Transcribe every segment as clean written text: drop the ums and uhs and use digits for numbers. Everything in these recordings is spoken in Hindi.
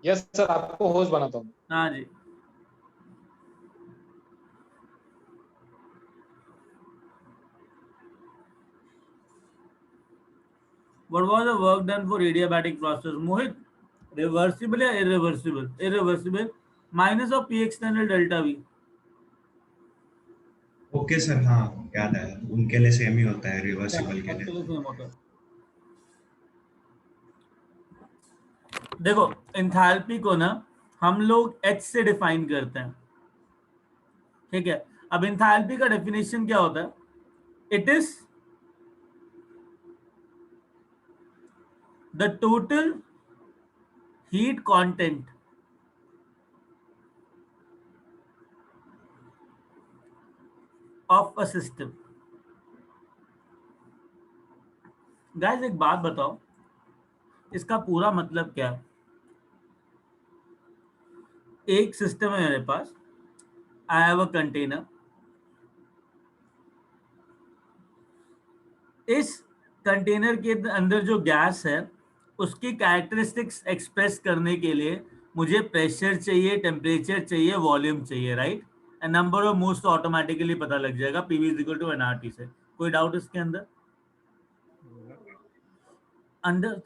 यस सर, आपको होस्ट बनाता हूँ। हाँ जी। What was the work done for adiabatic process? Mohit, reversible या irreversible? Irreversible, minus of P external delta V. Okay sir, हाँ याद है, उनके लिए सेम ही होता है रिवर्सिबल के लिए। सेम होता है। देखो एंथैल्पी को ना हम लोग H से डिफाइन करते हैं, ठीक है। अब एंथैल्पी का डेफिनेशन क्या होता है? It is the total heat content of a system. Guys एक बात बताओ, इसका पूरा मतलब क्या है? एक सिस्टम है मेरे पास, आई हैव अ कंटेनर। इस कंटेनर के अंदर जो गैस है उसकी कैरेक्टरिस्टिक्स एक्सप्रेस करने के लिए मुझे प्रेशर चाहिए, टेम्परेचर चाहिए, वॉल्यूम चाहिए, right. And number of moles तो ऑटोमेटिकली पता लग जाएगा, PV is equal to NRT से। कोई डाउट इसके अंदर?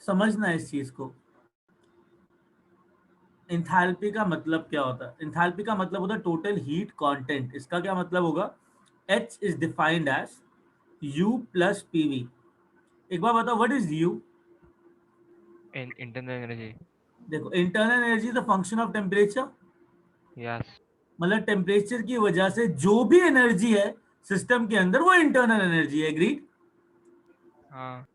समझना इस चीज को। एंथैल्पी का मतलब क्या होता है? एंथैल्पी का मतलब होता है टोटल हीट कंटेंट। इसका क्या मतलब होगा? H is defined as U plus PV। एक बार बताओ, what is U? Internal energy. देखो internal energy is a function of temperature. Yes. मतलब टेम्परेचर की वजह से जो भी एनर्जी है सिस्टम के अंदर वो इंटरनल एनर्जी है, एग्रीड? हाँ।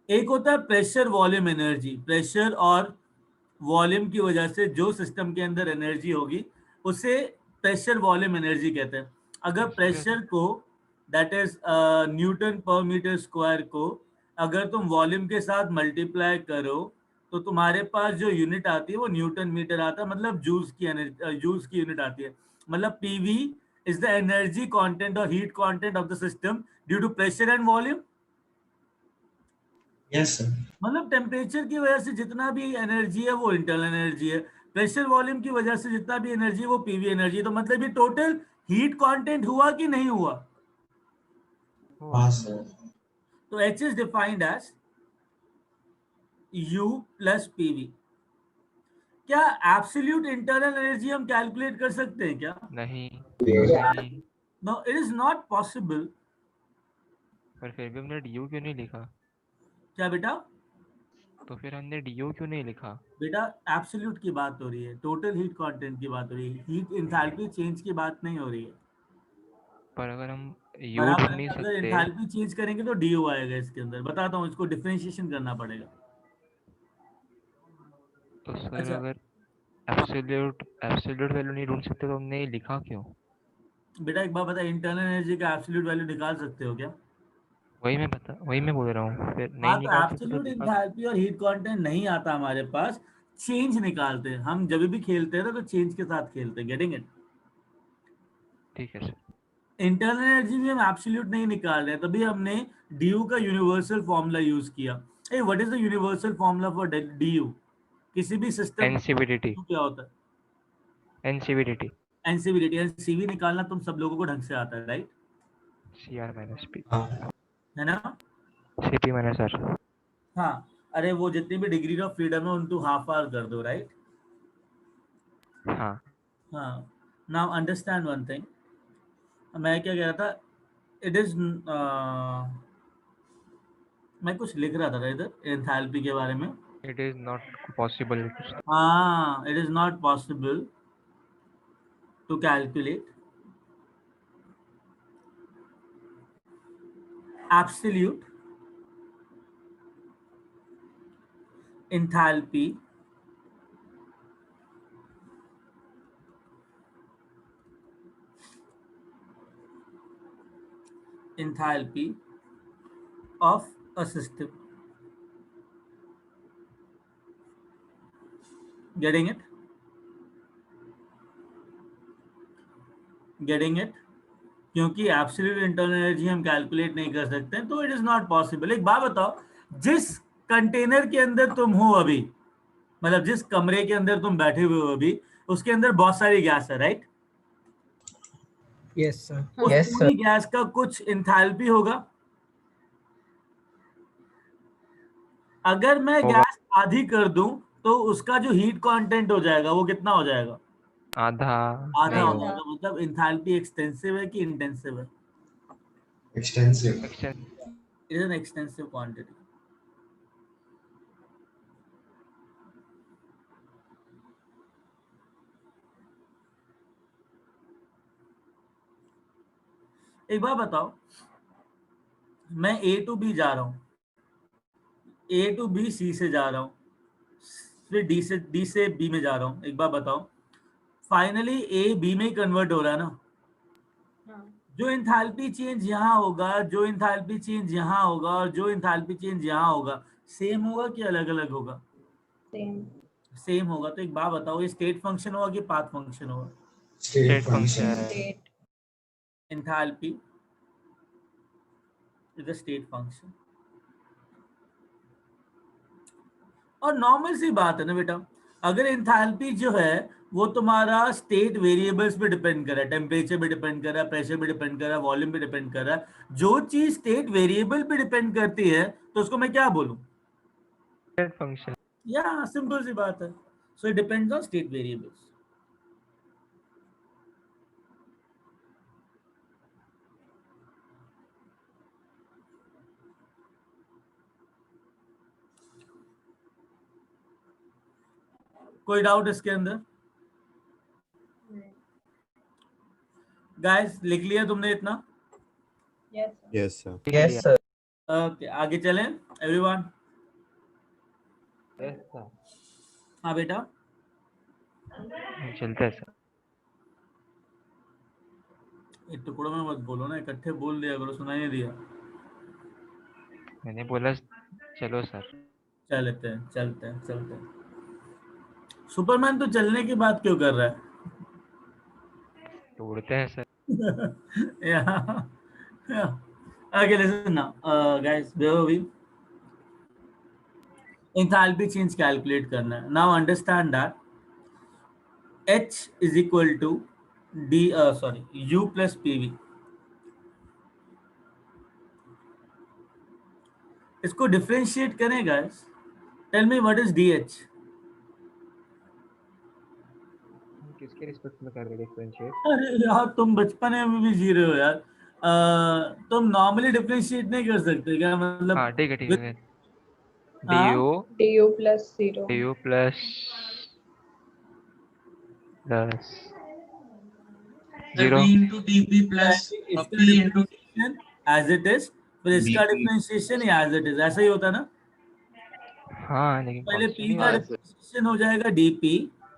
एक होता है प्रेशर वॉल्यूम एनर्जी। प्रेशर और वॉल्यूम की वजह से जो सिस्टम के अंदर एनर्जी होगी उसे प्रेशर वॉल्यूम एनर्जी कहते हैं। अगर प्रेशर को, दैट इज न्यूटन पर मीटर स्क्वायर को, अगर तुम वॉल्यूम के साथ मल्टीप्लाई करो तो तुम्हारे पास जो यूनिट आती है वो न्यूटन मीटर आता है, मतलब जूल्स की जूल्स की यूनिट आती है। मतलब PV is the energy content और heat content of the system due to pressure and volume. Yes sir. मतलब टेम्परेचर की वजह से जितना भी एनर्जी है वो इंटरनल एनर्जी है, प्रेशर वॉल्यूम की वजह से जितना भी एनर्जी है वो पीवी एनर्जी है। तो मतलब ये टोटल हीट कंटेंट हुआ कि नहीं हुआ? हाँ सर। तो H is defined as U plus PV. क्या एब्सोल्यूट इंटरनल एनर्जी हम कैलकुलेट कर सकते हैं क्या? नहीं नहीं। No, it is not possible. पर फिर भी हमने डीयू क्यों नहीं लिखा? क्या बेटा? तो फिर हमने डीयू क्यों नहीं लिखा? बेटा एब्सोल्यूट की बात हो रही है, टोटल हीट कंटेंट की बात हो रही है, हीट एंथैल्पी चेंज की बात नहीं हो रही है। पर अगर हम यू ढूंढ बराबर है, नहीं अगर सकते एंथैल्पी चेंज करेंगे तो डीयू आएगा इसके अंदर। बताता हूँ, इसको डिफरेंशिएशन करना पड़ेगा। तो सर अच्छा अगर एब्सोल्यूट वैल्यू नहीं ढूंढ सकते तो हमने ये लिखा क्यों? बेटा एक बार बता, इंटरनल एनर्जी का एब्सोल्यूट वैल्यू निकाल सकते हो क्या? वही मैं बोल रहा हूँ, फिर नहीं हाँ, तो निकाल सकते तो एब्सोल्यूट लिखा। एंथैल्पी और हीट कांटेंट नहीं आता हमारे पास, चेंज निकालते हैं हम। जब भी खेलते हैं ना तो चेंज के साथ खेलते हैं, गेटिंग इट? ठीक है सर। इंटरनल एनर्जी भी हम एब्सोल्यूट नहीं निकाल रहे हैं, तभी हमने डीयू का यूनिवर्सल फॉर्मूला यूज किया। A what is the universal formula for DU? किसी भी सिस्टम एनसीवीडीटी। क्या होता है? एनसीवीडीटी। एनसीवीटी। एनसीवी निकालना तुम सब लोगों को ढंग से आता है, राइट? CR minus P. है ना? CP minus R. हाँ, अरे वो जितनी भी डिग्री ऑफ फ्रीडम है उनको हाफ आवर कर दो, राइट? हाँ। हाँ। नाउ अंडरस्टैंड वन थिंग, मैं क्या कह रहा था, इट इज मैं कुछ लिख रहा था इधर एंथैल्पी के बारे में। It is not possible. हाँ, it is not possible to calculate absolute enthalpy of a system. Getting it? Getting it? क्योंकि एब्सोल्यूट इंटरनल एनर्जी हम कैलकुलेट नहीं कर सकते, तो इट इज नॉट पॉसिबल। एक बात बताओ, जिस कंटेनर के अंदर तुम हो अभी, मतलब जिस कमरे के अंदर तुम बैठे हुए हो अभी, उसके अंदर बहुत सारी गैस है, राइट? Yes, sir. उस पूरी गैस का कुछ इंथैल्पी होगा। अगर मैं होगा। गैस आधी कर दूं तो उसका जो हीट कंटेंट हो जाएगा वो कितना हो जाएगा? आधा आधा नहीं हो होगा। जाएगा। मतलब इंथैल्पी एक्सटेंसिव है कि इंटेंसिव है? Extensive. It is an extensive quantity. एक बार बताओ, मैं ए टू बी जा रहा हूँ, ए टू बी सी से जा रहा हूँ, फिर डी से बी में जा रहा हूँ। एक बार बताओ, फाइनली ए बी में कन्वर्ट हो रहा है ना? जो इंथैल्पी चेंज यहाँ होगा, जो इंथैल्पी चेंज यहाँ होगा और जो इंथैल्पी चेंज यहाँ होगा, सेम होगा कि अलग अलग होगा? सेम होगा। तो एक बात बताओ, ये स्टेट फंक्शन होगा कि पाथ फंक्शन होगा? State function function. है। Enthalpy is a state function. और नॉर्मल सी बात है ना बेटा, अगर एंथैल्पी जो है वो तुम्हारा स्टेट वेरिएबल्स पे डिपेंड कर रहा है, टेम्परेचर पे डिपेंड कर रहा है, प्रेशर पे डिपेंड कर रहा है, वॉल्यूम पे डिपेंड कर रहा है, जो चीज स्टेट वेरिएबल पे डिपेंड करती है तो उसको मैं क्या बोलूं? फंक्शन। या सिंपल सी बात है। So it depends on state variables. कोई डाउट इसके अंदर? गाइस लिख लिया तुमने इतना? Yes, sir. Yes, sir. Okay, आगे चलें एवरीवन। Yes sir. हाँ बेटा, चलते हैं सर। एक टुकड़ों में मत बोलो ना, इकट्ठे बोल दिया करो, सुनाई नहीं दिया। मैंने बोला चलो सर। चलते हैं चलते हैं चलते हैं। सुपरमैन तो चलने की बात क्यों कर रहा है? तो उड़ते हैं sir. yeah. Yeah. Okay, listen now, guys. Where were we? Enthalpy change calculate करना है. Now understand that H is equal to U plus PV. इसको डिफरेंशिएट करें guys. Tell me what is DH? किसके रिस्पेक्ट में कर रहे डिफरेंशिएट? अरे यार तुम बचपन में भी जी रहे हो यार। तुम नॉर्मली डिफरेंशिएट नहीं कर सकते क्या? मतलब हाँ ठीक है ठीक है। हाँ? du plus zero v into dp plus इसका p into differentiation as it is, फिर इसका dp. Differentiation as it is, ऐसा ही होता ना? हाँ लेकिन पहले कांस्टेंट P ही का होगा। डिफरेंशिएशन हो जाएगा dP,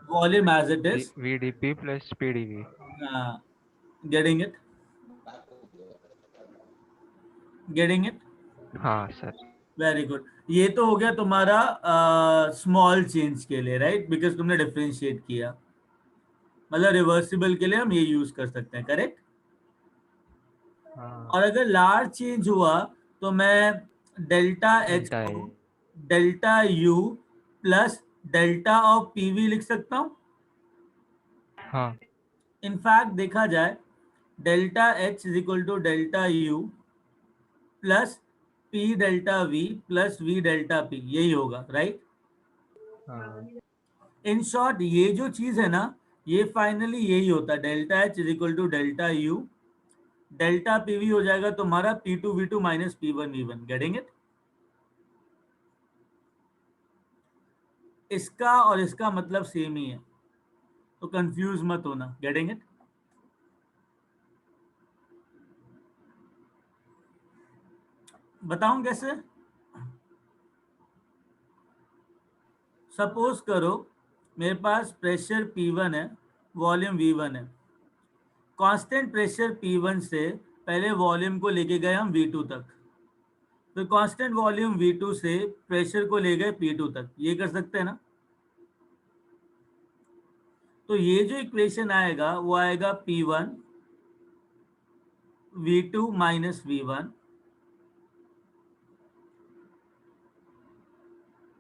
volume as it is. VDP plus PDV। Getting it? Getting it? हाँ सर। Very good. ये तो हो गया तुम्हारा स्मॉल चेंज के लिए, राइट? बिकॉज तुमने डिफरेंशिएट किया, मतलब रिवर्सिबल के लिए हम ये यूज कर सकते हैं, करेक्ट? हाँ और अगर लार्ज चेंज हुआ तो मैं डेल्टा एच डेल्टा को delta U plus delta of PV लिख सकता हूँ। हाँ इनफैक्ट देखा जाए, delta H is equal to delta U plus P delta V plus V delta P, यही होगा, राइट? हाँ इन शॉर्ट ये जो चीज है ना, ये फाइनली यही होता है, delta H is equal to delta U, delta PV हो जाएगा तुम्हारा P2V2 minus P1V1। Getting it? इसका और इसका मतलब सेम ही है, तो कंफ्यूज मत होना। Getting it? बताऊं कैसे? सपोज करो मेरे पास प्रेशर P1 है, वॉल्यूम V1 है। कांस्टेंट प्रेशर P1 से पहले वॉल्यूम को लेके गए हम V2 तक, फिर कांस्टेंट वॉल्यूम V2 से प्रेशर को ले गए P2 तक। ये कर सकते हैं ना? तो ये जो इक्वेशन आएगा वो आएगा P1 V2 minus V1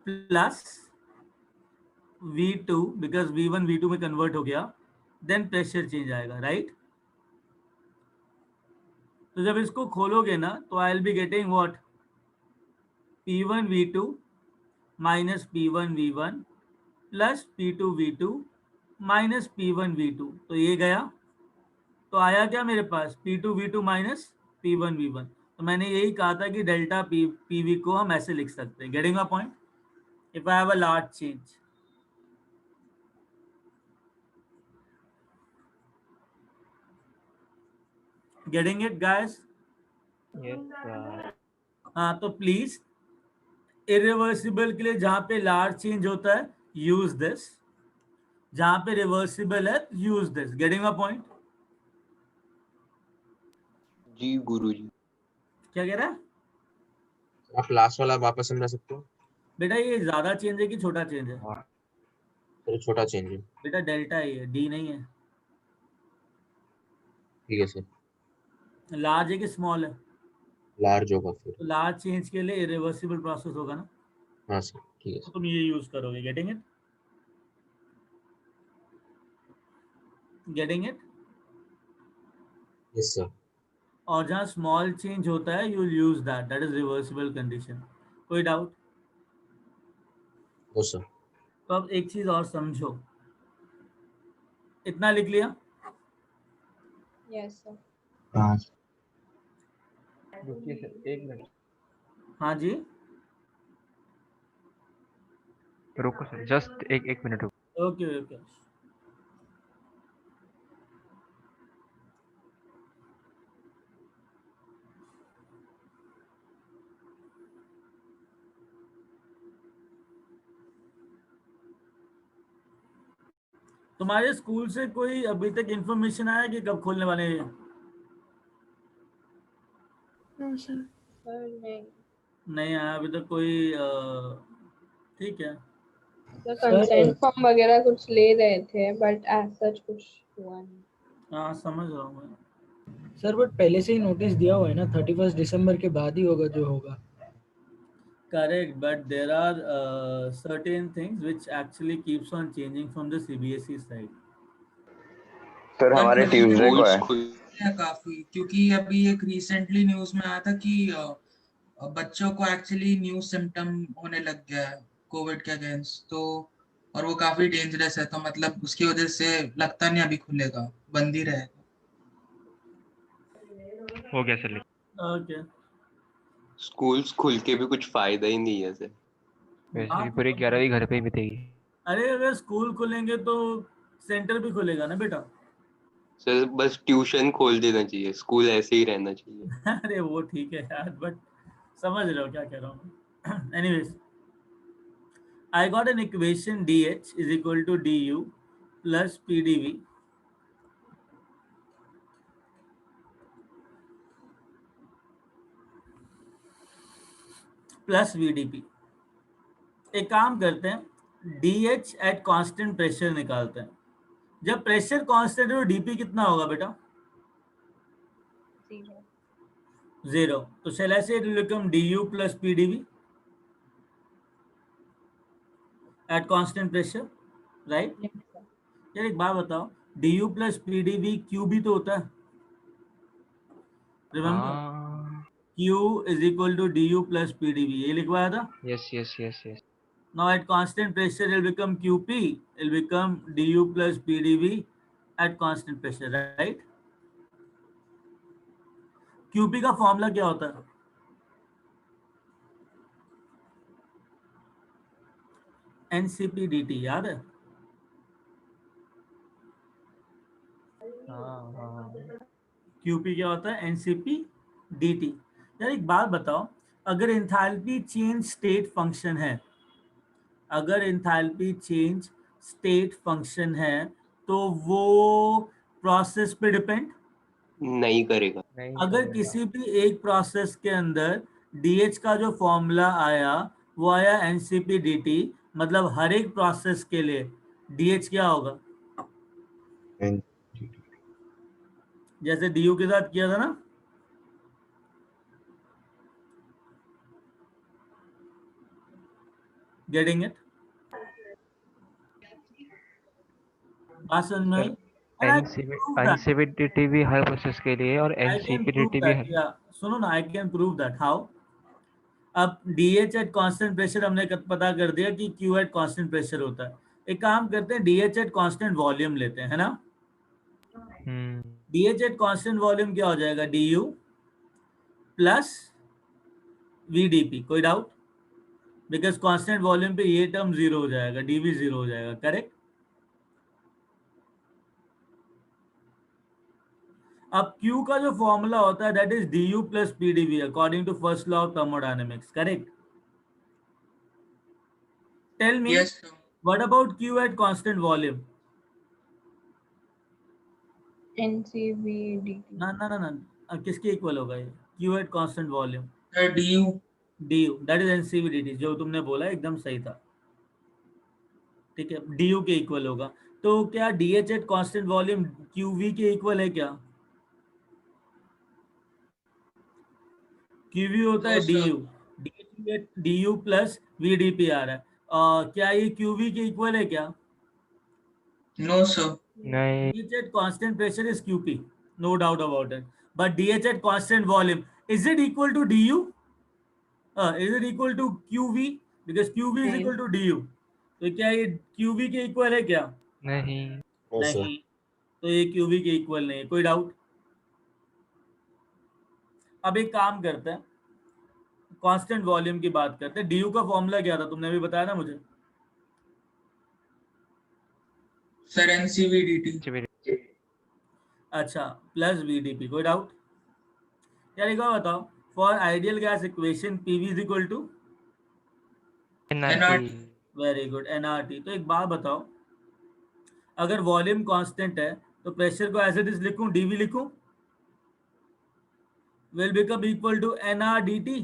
plus V2 because V1 V2 में कन्वर्ट हो गया, देन प्रेशर चेंज आएगा, राइट? तो जब इसको खोलोगे ना तो I will be getting what, P1 V2 minus P1 V1 plus P2 V2 minus P1 V2, तो ये गया, तो आया क्या मेरे पास, P2 V2 minus P1 V1। तो मैंने यही कहा था कि डेल्टा PV को हम ऐसे लिख सकते हैं, getting a point? If I have a large change, getting it guys? Yes, sir. हाँ, तो प्लीज इरिवर्सिबल के लिए जहां पे लार्ज चेंज होता है यूज दिस, जहां पे रिवर्सिबल है use this, getting a point? जी गुरुजी। क्या कह रहा है आप लास्ट वाला वापस समझा सकते हो? बेटा? ये ज्यादा चेंज है कि छोटा चेंज है? हाँ, चलो छोटा चेंज है। बेटा डेल्टा ही है, डी नहीं है। ठीक है सर। लार्ज है कि स्मॉल है? लार्ज होगा फिर। तो लार्ज चेंज के लिए इरिवर्सिबल प्रोसेस होगा ना, हाँ सर ठीक है तो सर। तुम ये यूज करोगे, getting it? Getting it? Yes sir. और जहाँ स्मॉल चेंज होता है you use that, that is reversible condition. कोई डाउट? No sir. तो अब एक चीज और समझो, इतना लिख लिया? Yes, sir. हाँ रुकिए सर, 1 मिनट। हाँ जी, रुको सर, जस्ट एक मिनट रुको। Okay okay. तुम्हारे स्कूल से कोई अभी तक इंफॉर्मेशन आया कि कब खोलने वाले हैं? No, sir. Sir, नहीं। नहीं आया अभी तक कोई? ठीक है। सर कंसेंट फॉर्म वगैरह कुछ ले रहे थे बट एज सच कुछ हुआ नहीं। हाँ समझ रहा हूँ मैं। सर बट पहले से ही नोटिस दिया हुआ है ना, 31 दिसंबर के बाद ही होगा जो होगा। Correct, but there are certain things which actually keeps on changing from the CBSE side. Sir हमारे ट्यूसडे को है काफी, क्योंकि अभी एक रिसेंटली न्यूज में आया था कि बच्चों को एक्चुअली न्यू सिम्टम होने लग गया है कोविड के अगेंस्ट, तो और वो काफी डेंजरस है, तो मतलब उसकी वजह से लगता नहीं अभी खुलेगा, बंद ही रहेगा। हो गया सर। Okay. स्कूल्स खुल के भी कुछ फायदा ही नहीं है सर। वैसे भी पूरी 11वीं घर पे ही बीतेगी। अरे अगर स्कूल खुलेंगे तो सेंटर भी खुलेगा ना बेटा। सर बस ट्यूशन खोल देना चाहिए, स्कूल ऐसे ही रहना चाहिए। अरे वो ठीक है यार, बट समझ रहे हो क्या कह रहा हूँ? Anyways, I got an equation DH is equal to DU plus PDV plus VDP। एक काम करते हैं, DH एट कांस्टेंट प्रेशर निकालते हैं। जब प्रेशर कांस्टेंट हो DP कितना होगा बेटा? 0। तो shall I say it will become DU plus PDV at constant pressure, right? Yes, sir. यार एक बात बताओ, DU plus PDV Q भी तो होता है, रिमेम्बर? हाँ, Q is equal to DU plus PDV, ये लिखवाया था। Yes yes yes yes. Now at constant pressure it will become QP, it will become DU plus PDV at constant pressure, right? QP का फॉर्मूला क्या होता है? NCP dt, याद है? हाँ, QP क्या होता है? NCP dt। यार एक बात बताओ, अगर एंथैल्पी चेंज स्टेट फंक्शन है, अगर एंथैल्पी चेंज स्टेट फंक्शन है तो वो प्रोसेस पे डिपेंड नहीं करेगा। नहीं अगर करेगा। किसी भी एक प्रोसेस के अंदर DH का जो फॉर्मूला आया वो आया NCP dt, मतलब हर एक प्रोसेस के लिए DH क्या होगा? जैसे DU के साथ किया था ना, गेटिंग इट? बात समझ में आई? And I can prove that. एनसीपीडीटी भी हर प्रोसेस के लिए और I can prove एनसीपीडीटी भी that. Her Yeah. सुनो ना, I can prove that. How? अब DH एट कांस्टेंट प्रेशर हमने पता कर दिया कि Q एट कांस्टेंट प्रेशर होता है। एक काम करते हैं, DH एट कांस्टेंट वॉल्यूम लेते हैं, है ना? DH एट कांस्टेंट वॉल्यूम क्या हो जाएगा? DU plus VDP। कोई डाउट? बिकॉज कांस्टेंट वॉल्यूम पे ये टर्म जीरो हो जाएगा, DV जीरो हो जाएगा। करेक्ट? अब Q का जो फॉर्मूला होता है that is DU plus PdV according to first law of thermodynamics. Correct? Tell me Yes, sir. What about Q at constant volume? NCVDT. ना किसके इक्वल होगा ये? Q at constant volume DU that is NCVDT। जो तुमने बोला एकदम सही था, ठीक है, DU के इक्वल होगा। तो क्या DH eight constant volume QV के इक्वल है क्या? QV होता है No, sir. DU, DU plus VDP आ रहा है। क्या ये QV के इक्वल है क्या? No, sir. नहीं। DH at constant pressure is QP, no doubt about it. But DH at constant volume, is it equal to DU? Is it equal to QV? Because QV is equal to DU. तो क्या ये QV के इक्वल है क्या? नहीं। नहीं, तो ये QV के इक्वल नहीं है। कोई डाउट? अब एक काम करते हैं, कांस्टेंट वॉल्यूम की बात करते हैं। DU का फॉर्मूला क्या था? तुमने अभी बताया ना मुझे। Sir, NCVDT. अच्छा, प्लस VDP। कोई डाउट? यार एक बात बताओ, for ideal gas equation PV is equal to NRT. Very good, NRT। तो एक बात बताओ, अगर वॉल्यूम कांस्टेंट है तो प्रेशर को एज इट इज लिखूं, DV लिखूं, will become equal to NRDT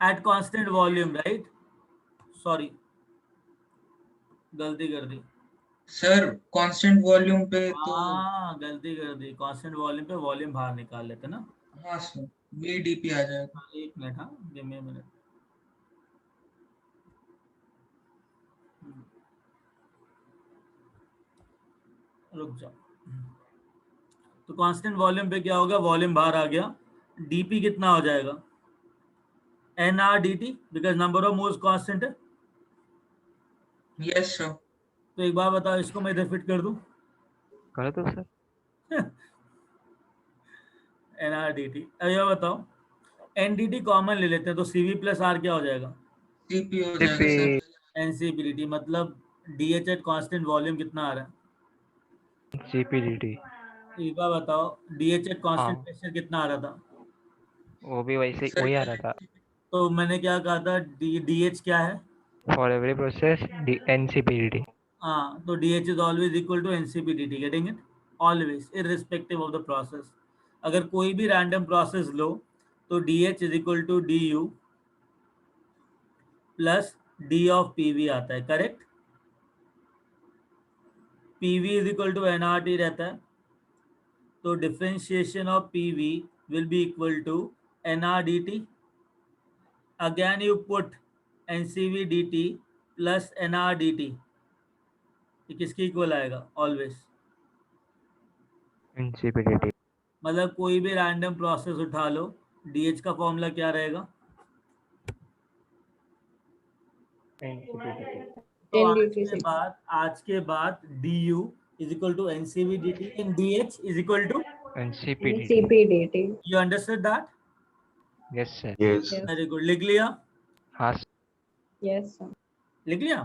at constant volume, right? Sorry, गलती कर दी। सर कांस्टेंट वॉल्यूम पे तो हाँ, गलती कर दी। कांस्टेंट वॉल्यूम पे वॉल्यूम बाहर निकाल लेते ना। हाँ सर VDP आ जाएगा। एक मिनट, हाँ, गिव मी अ मिनट। रुक जाओ। तो कांस्टेंट वॉल्यूम पे क्या होगा? वॉल्यूम बाहर आ गया, DP कितना हो जाएगा? NRDT, because number of moles constant है। Yes sir. तो एक बार बताओ, इसको मैं इधर फिट कर दूं? कर दो सर। NRDT। अब ये बताओ, NDT कॉमन ले लेते हैं तो CV प्लस R क्या हो जाएगा? CP हो जाएगा सर। NCPDT। मतलब DH एट कांस्टेंट वॉल्यूम कितना आ रहा है? CPDT। एक बार बताओ, DH एट कांस्टेंट हाँ। प्रेशर कितना आ रहा था? वो भी वैसे वही आ रहा था। तो मैंने क्या कहा था? DH क्या है? For every process NCPDT। हाँ, तो DH is always equal to NCPDT। Getting it? Always, irrespective of the process. अगर कोई भी रैंडम प्रोसेस लो तो DH is equal to DU plus D of PV आता है। Correct? PV is equal to NRT रहता है, तो differentiation of PV will be equal to NRDT। Again you put NCVDT plus NRDT, ये किसके इक्वल आएगा? ऑलवेज। NCPDT। मतलब कोई भी रैंडम प्रोसेस उठा लो, DH का फॉर्मूला क्या रहेगा? तो आज के बाद DU is equal to NCVDT and DH is equal to NCPDT. You understood that? Yes sir. Yes. Very good. लिख लिया? हाँ Yes, sir. लिख लिया?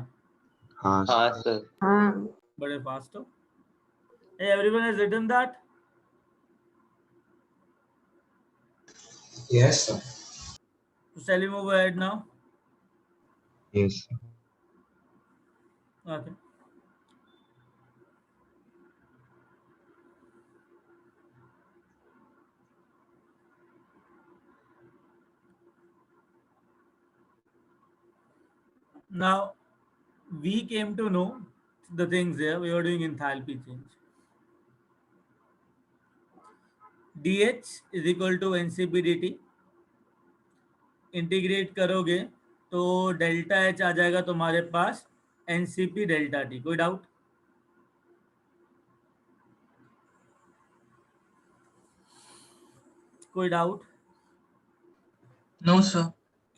हाँ हाँ सर। हाँ. बड़े फास्ट हो। Hey, everyone has written that? Yes, sir. So shall we move ahead now? Yes. Okay. Now we came to know the things here. We were doing enthalpy change. DH is equal to NCPDT. Integrate करोगे तो डेल्टा H आ जाएगा तुम्हारे पास एनसीपी डेल्टा टी। कोई डाउट? कोई doubt? No sir.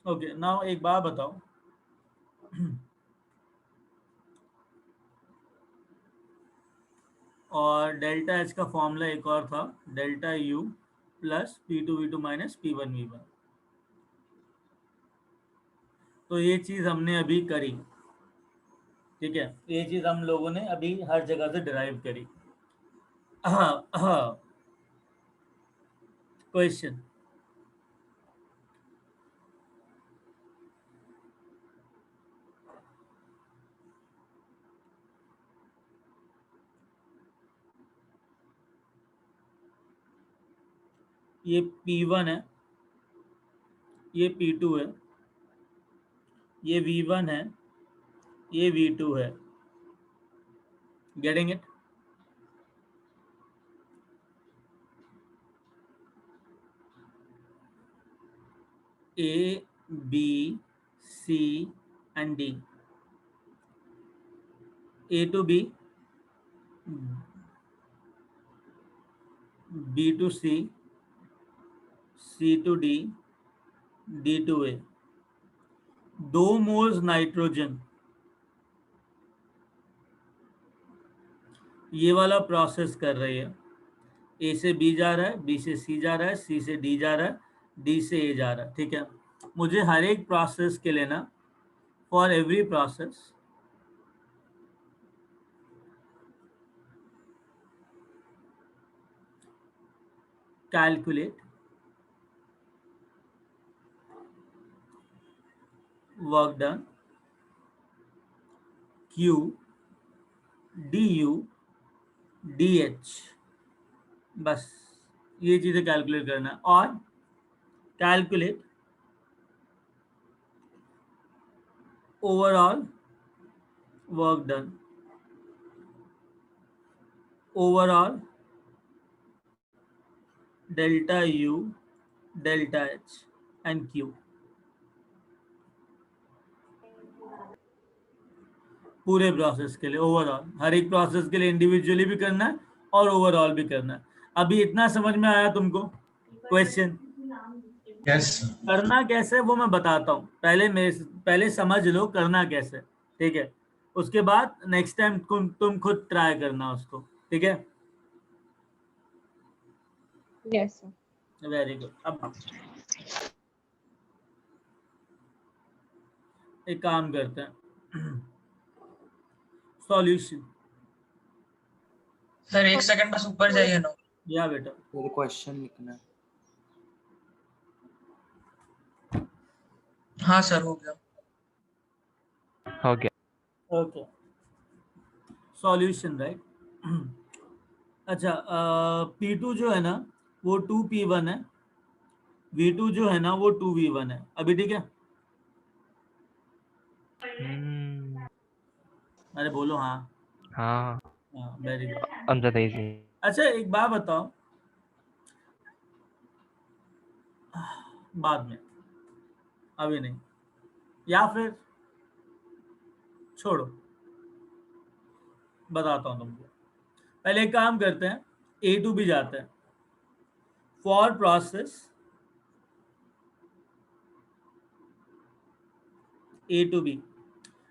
Okay, now एक बात बताओ, और डेल्टा एच का फॉर्मूला एक और था, delta U plus P2V2 minus P1V1। तो ये चीज हमने अभी करी, ठीक है, ये चीज हम लोगों ने अभी हर जगह से डिराइव करी। क्वेश्चन, ये P1 है, ये P2 है, ये V1 है, ये V2 है। Getting it? A, B, C and D. A to B, B to C, C to D, D to A। 2 moles nitrogen, ये वाला प्रोसेस कर रही है। ए से बी जा रहा है, बी से सी जा रहा है, सी से डी जा रहा है, डी से ए जा रहा है, ठीक है। मुझे हर एक प्रोसेस के लेना, for every process calculate work done Q du dh, बस ये चीजें कैलकुलेट करना है। और calculate overall work done, overall delta U, delta H and Q. पूरे प्रोसेस के लिए ओवरऑल, हर एक प्रोसेस के लिए इंडिविजुअली भी करना है और ओवरऑल भी करना है। अभी इतना समझ में आया तुमको? क्वेश्चन? यस। करना कैसे वो मैं बताता हूँ, पहले समझ लो करना कैसे, ठीक है। उसके बाद नेक्स्ट टाइम तुम खुद ट्राई करना उसको, ठीक है। Yes sir. Very good. अब एक काम करते हैं, सॉल्यूशन। सर 1 सेकंड बस ऊपर जाइए ना। या बेटा, मेरे क्वेश्चन लिखना है। हाँ सर हो गया। हो गया। Okay, solution right. अच्छा, P2 जो है ना वो 2P1 है, V2 जो है ना वो 2V1 है। अभी ठीक है? अरे बोलो हाँ। हाँ, हाँ, वेरी गुड। हम ज्यादा इजी। अच्छा एक बात बताओ, बाद में, अभी नहीं, या फिर छोड़ो, बताता हूँ तुमको। पहले एक काम करते हैं, A to B जाते हैं। For process A to B,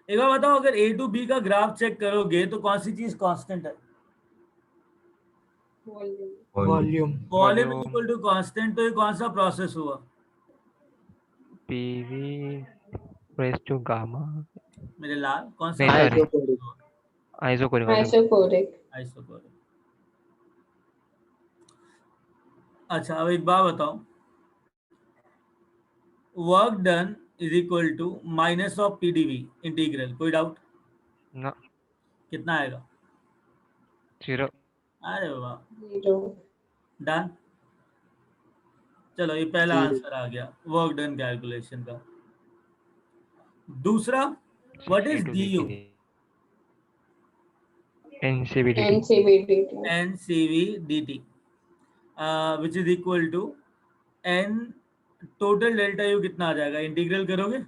एक बार बताओ, अगर A to B का ग्राफ चेक करोगे तो कौन सी चीज कांस्टेंट है? Volume. Volume is equal to constant, तो ये कौन सा प्रोसेस हुआ? PV raise to gamma. मेरे लाल, कौन सा? नहीं, sorry. आइसोकोरिक। आइसोकोरिक। आइसोकोरिक। अच्छा अब एक बात बताओ, work done is equal to minus of PDV integral. कोई डाउट? ना, कितना आएगा? 0। अरे वाह, 0। डन। चलो ये पहला आंसर आ गया वर्क डन कैलकुलेशन का। दूसरा, what is DU? NCVDT। NCVDT। dt which is equal to n total delta U. कितना आ जाएगा? इंटीग्रल करोगे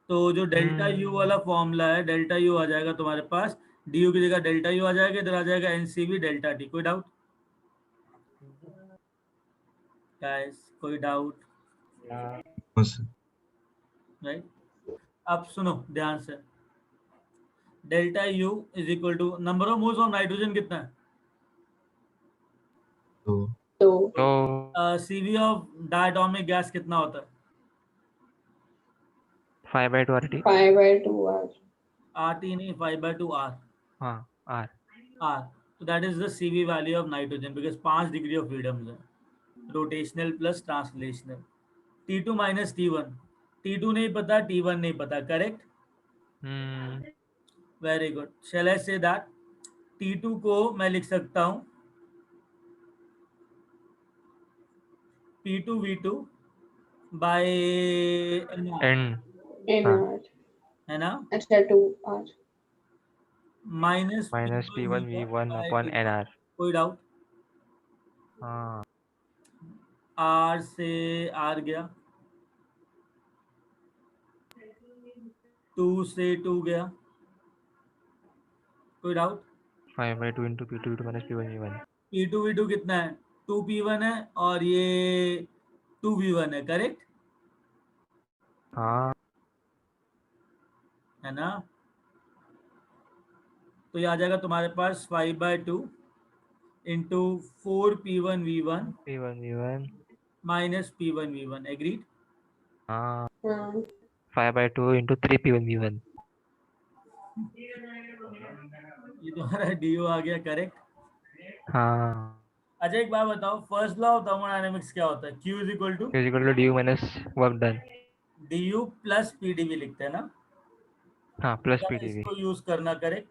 तो जो डेल्टा यू वाला फॉर्मूला है, डेल्टा यू आ जाएगा तुम्हारे पास, डी यू की जगह डेल्टा यू आ जाएगा, इधर आ जाएगा एनसीवी डेल्टा टी। कोई डाउट गाइस? कोई डाउट? हाँ सर। राइट, अब सुनो ध्यान से, delta U is equal to number of moles of nitrogen कितना है? तो तो सीवी ऑफ डायटोमिक गैस कितना होता है? 5/2 RT। 5/2 R. RT नहीं, 5/2 R। हाँ R। R, so that is the CV value of nitrogen because 5 degree of freedom है, rotational plus translational। T2 minus T1, T2 नहीं पता, T1 नहीं पता, correct? Very good। Shall I say that T2 को मैं लिख सकता हूँ P2V2 by NR, NR. है ना, अच्छा 2 R. minus P1V1 by upon P2। NR। कोई डाउट? हाँ R से R गया, 2 से 2 गया, कोई doubt? 5/2 into P2V2 minus P1V1। P2V2 कितना है? 2P1 है और ये 2V1 है, करेक्ट हाँ है ना? तो ये आ जाएगा तुम्हारे पास 5/2 into 4P1V1 P1V1। Minus P1V1, agreed? हाँ हाँ 5/2 into 3P1V1। ये तुम्हारा DU आ गया, करेक्ट? हाँ अच्छा एक बात बताओ, फर्स्ट लॉ ऑफ थर्मोडायनेमिक्स क्या होता है? Q is equal to Q is equal to DU minus work done। DU plus PdV लिखते हैं ना, हाँ प्लस तो PdV। इसको यूज करना, करेक्ट?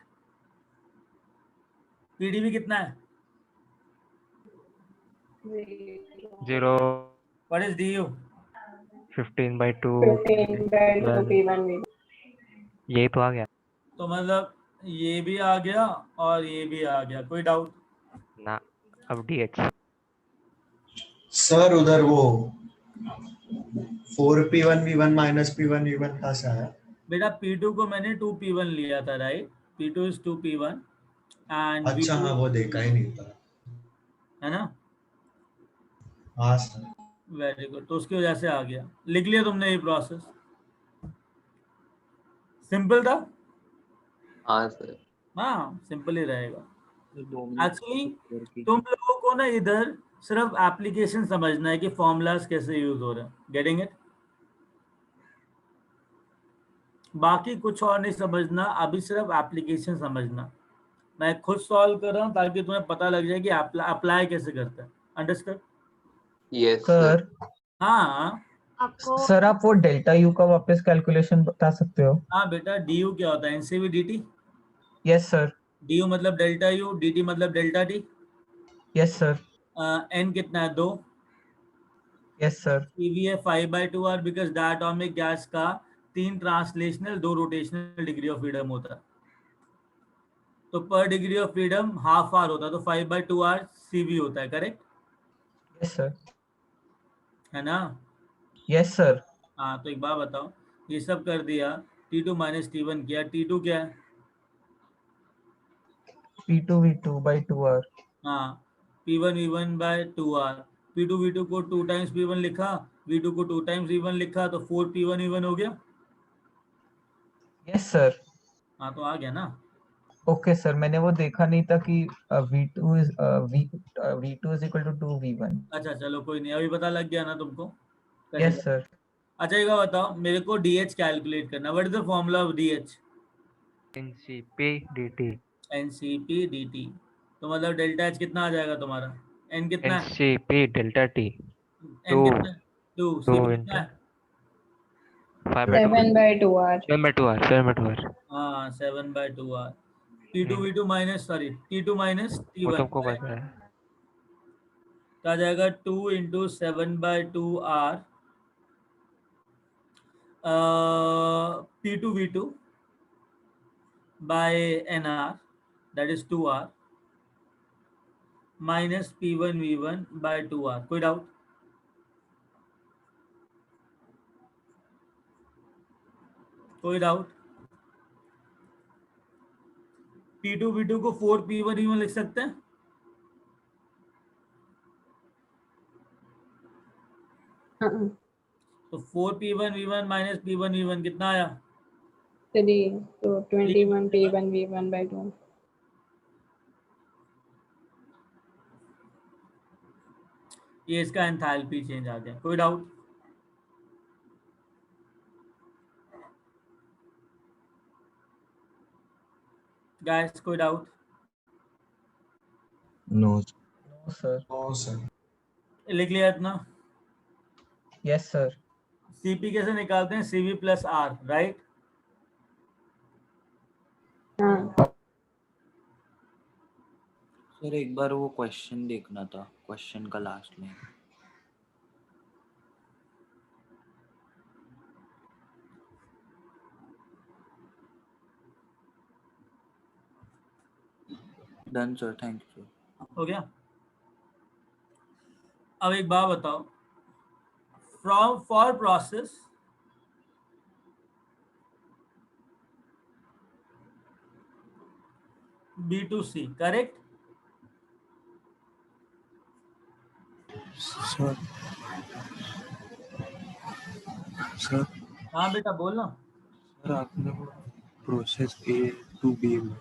PdV कितना है? 0 व्हाट इज DU? 15/2 15/2 P1V1. यही तो आ गया तो मतलब ये भी आ गया और ये भी आ गया, कोई डाउट? ना। अब DH। सर उधर वो 4P1V1 माइनस P1V1 कहाँ से आया? बेटा P2 को मैंने 2P1 लिया था, right? P2 is 2P1 and अच्छा हाँ, वो देखा ही नहीं था। है ना? हाँ सर। वेरी गुड, तो उसकी वजह से आ गया। लिख लिया तुमने ये प्रोसेस? सिंपल था? हाँ सर। हाँ सिंपल ही रहेगा। एक्चुअली तुम लोगों को ना इधर सिर्फ एप्लीकेशन समझना है कि फॉर्मूलाज कैसे यूज हो रहे हैं, गेटिंग इट? बाकी कुछ और नहीं समझना, अभी सिर्फ एप्लीकेशन समझना। मैं खुद सॉल्व कर रहा हूँ ताकि तुम्हें पता लग जाए कि अप्लाई कैसे करते हैं, अंडरस्टैंड? Yes sir. हाँ सर आप वो डेल्टा यू का वापस कैलकुलेशन बता सकते हो? हाँ बेटा, DU क्या होता है? NCV DT। Yes sir. DU मतलब डेल्टा यू, DT मतलब delta T. Yes sir. N कितना है? 2। Yes sir. CV है 5/2 R बिकॉज डायटोमिक गैस का 3 translational 2 rotational degree of freedom होता है, तो पर degree of freedom half R होता है, तो 5/2 R CV होता है, करेक्ट यस सर। है ना? Yes sir. हाँ तो एक बात बताओ, ये सब कर दिया, T2 माइनस T1 किया, T2 क्या है? P2V2/2R। हाँ P1V1 बाय 2R। P2V2 को 2 टाइम्स P1 लिखा, V2 को 2 टाइम्स V1 लिखा, तो 4P1V1 हो गया। Yes sir. हाँ तो आ गया ना? ओके सर, मैंने वो देखा नहीं था कि V2 is equal to 2V1। अच्छा चलो कोई नहीं, अभी पता लग गया ना तुमको? Yes sir. अच्छा एक बात बताओ, मेरे को DH कैलकुलेट करना, what is the formula of DH? NCP DT। NCP DT, तो मतलब डेल्टा H कितना आ जाएगा तुम्हारा? N कितना है? NCP delta T। N कितना है? 2। CV कितना है? 5/2 7/2 R. 7/2 R 7/2 R। हाँ 7/2 R। P2V2 minus sorry T2 minus वो T1 तुमको पता है। तो आ जाएगा 2 into 7/2 R P2V2 by NR, that is 2R minus P1V1 by 2R। कोई डाउट? कोई डाउट? P2 V2 को 4 P1 E1 लिख सकते हैं? हाँ, तो 4 P1 V1 minus P1 V1 कितना आया? 3, तो 21 P1 V1 by 2. ये इसका एंथैल्पी चेंज आ गया। कोई डाउट? गाइस कोई doubt? No No, sir. No sir. लिख लिया इतना? Yes, sir. CP कैसे निकालते हैं? CV plus R, right? हाँ, सर एक बार वो क्वेश्चन देखना था, क्वेश्चन का लास्ट में। Done sir, thank you sir. हो गया? अब एक बात बताओ, from for process B2C, correct? Sir sir हाँ बेटा बोलना। सर आपने वो प्रोसेस A to B में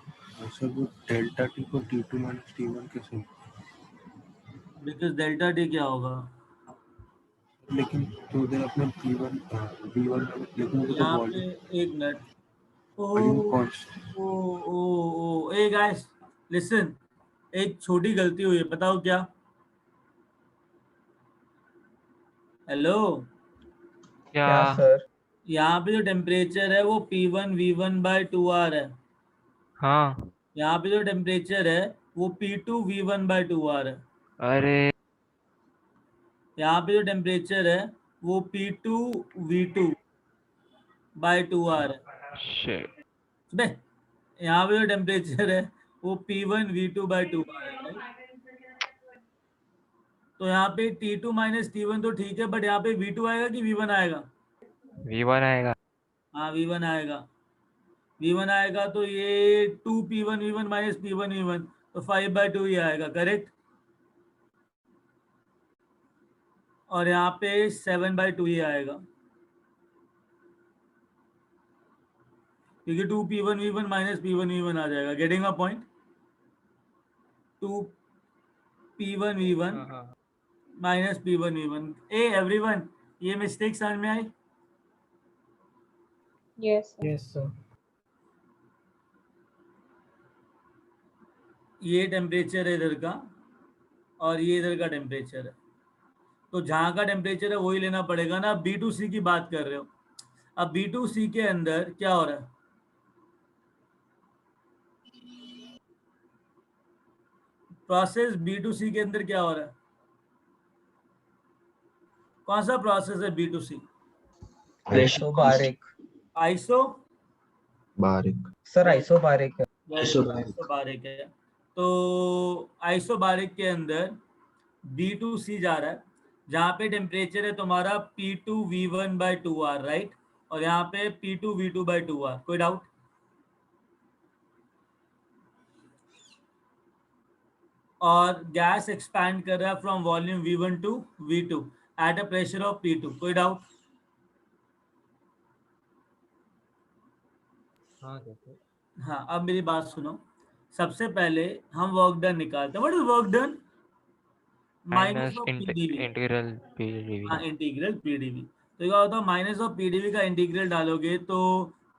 सर वो डेल्टा टी को T2 माइनस T1 कैसे, बिकॉज डेल्टा टी क्या होगा? लेकिन तो उधर अपने P1 B1 लेकिन वो तो यहाँ पे वॉल्यूम एक मिनट। वॉल्यूम ओ कांस्टेंट। ओ ए गाइस लिसन, एक छोटी गलती हुई है, बताओ क्या? हेलो, क्या क्या? सर? यहाँ पे जो टेम्परेचर है वो P1 V1 by 2R है। हाँ, यहाँ पे जो टेम्परेचर है वो P2 V1 by 2R है। अरे यहाँ पे जो टेम्परेचर है वो P2 V2 by 2R है। शिट, बे, यहाँ पे जो टेम्परेचर है वो P1 V2 by 2R है, right? तो यहाँ पे T2 माइनस T1 तो ठीक है, बट यहाँ पे V2 आएगा कि V1 आएगा? V1 आएगा। हाँ V1 आएगा। V1 आएगा तो ये 2 P1 V1 minus P1 V1 तो 5 by 2 ही आएगा, करेक्ट? और यहाँ पे 7 by 2 ही आएगा, क्योंकि 2 P1 V1 minus P1 V1 आ जाएगा। Getting a point? 2 P1 V1 minus P1 V1। A everyone, ये मिस्टेक समझ में आई? yes, sir. Yes, sir. ये टेम्परेचर है इधर का और ये इधर का टेम्परेचर है, तो जहाँ का टेम्परेचर है वही लेना पड़ेगा ना। B2C की बात कर रहे हो। अब B2C के अंदर क्या हो रहा है? प्रोसेस B2C के अंदर क्या हो रहा है? कौन सा प्रोसेस है B2C? Isobaric. आइसो बारिक Sir, isobaric है। आइसोबारिक है। तो आइसोबारिक के अंदर B2C जा रहा है, जहाँ पे टेम्परेचर है तुम्हारा P2 V1 by 2R, right? और यहाँ पे P2 V2 by 2R। कोई डाउट? और गैस एक्सपैंड कर रहा है from volume V1 to V2 at a pressure of P2। कोई डाउट? हाँ, अब मेरी बात सुनो। सबसे पहले हम वर्क डन निकालते हैं। What is work done? Minus of PdV। Integral PdV। हाँ, इंटीग्रल PdV। तो क्या होता है, माइनस ऑफ PdV का इंटीग्रल डालोगे तो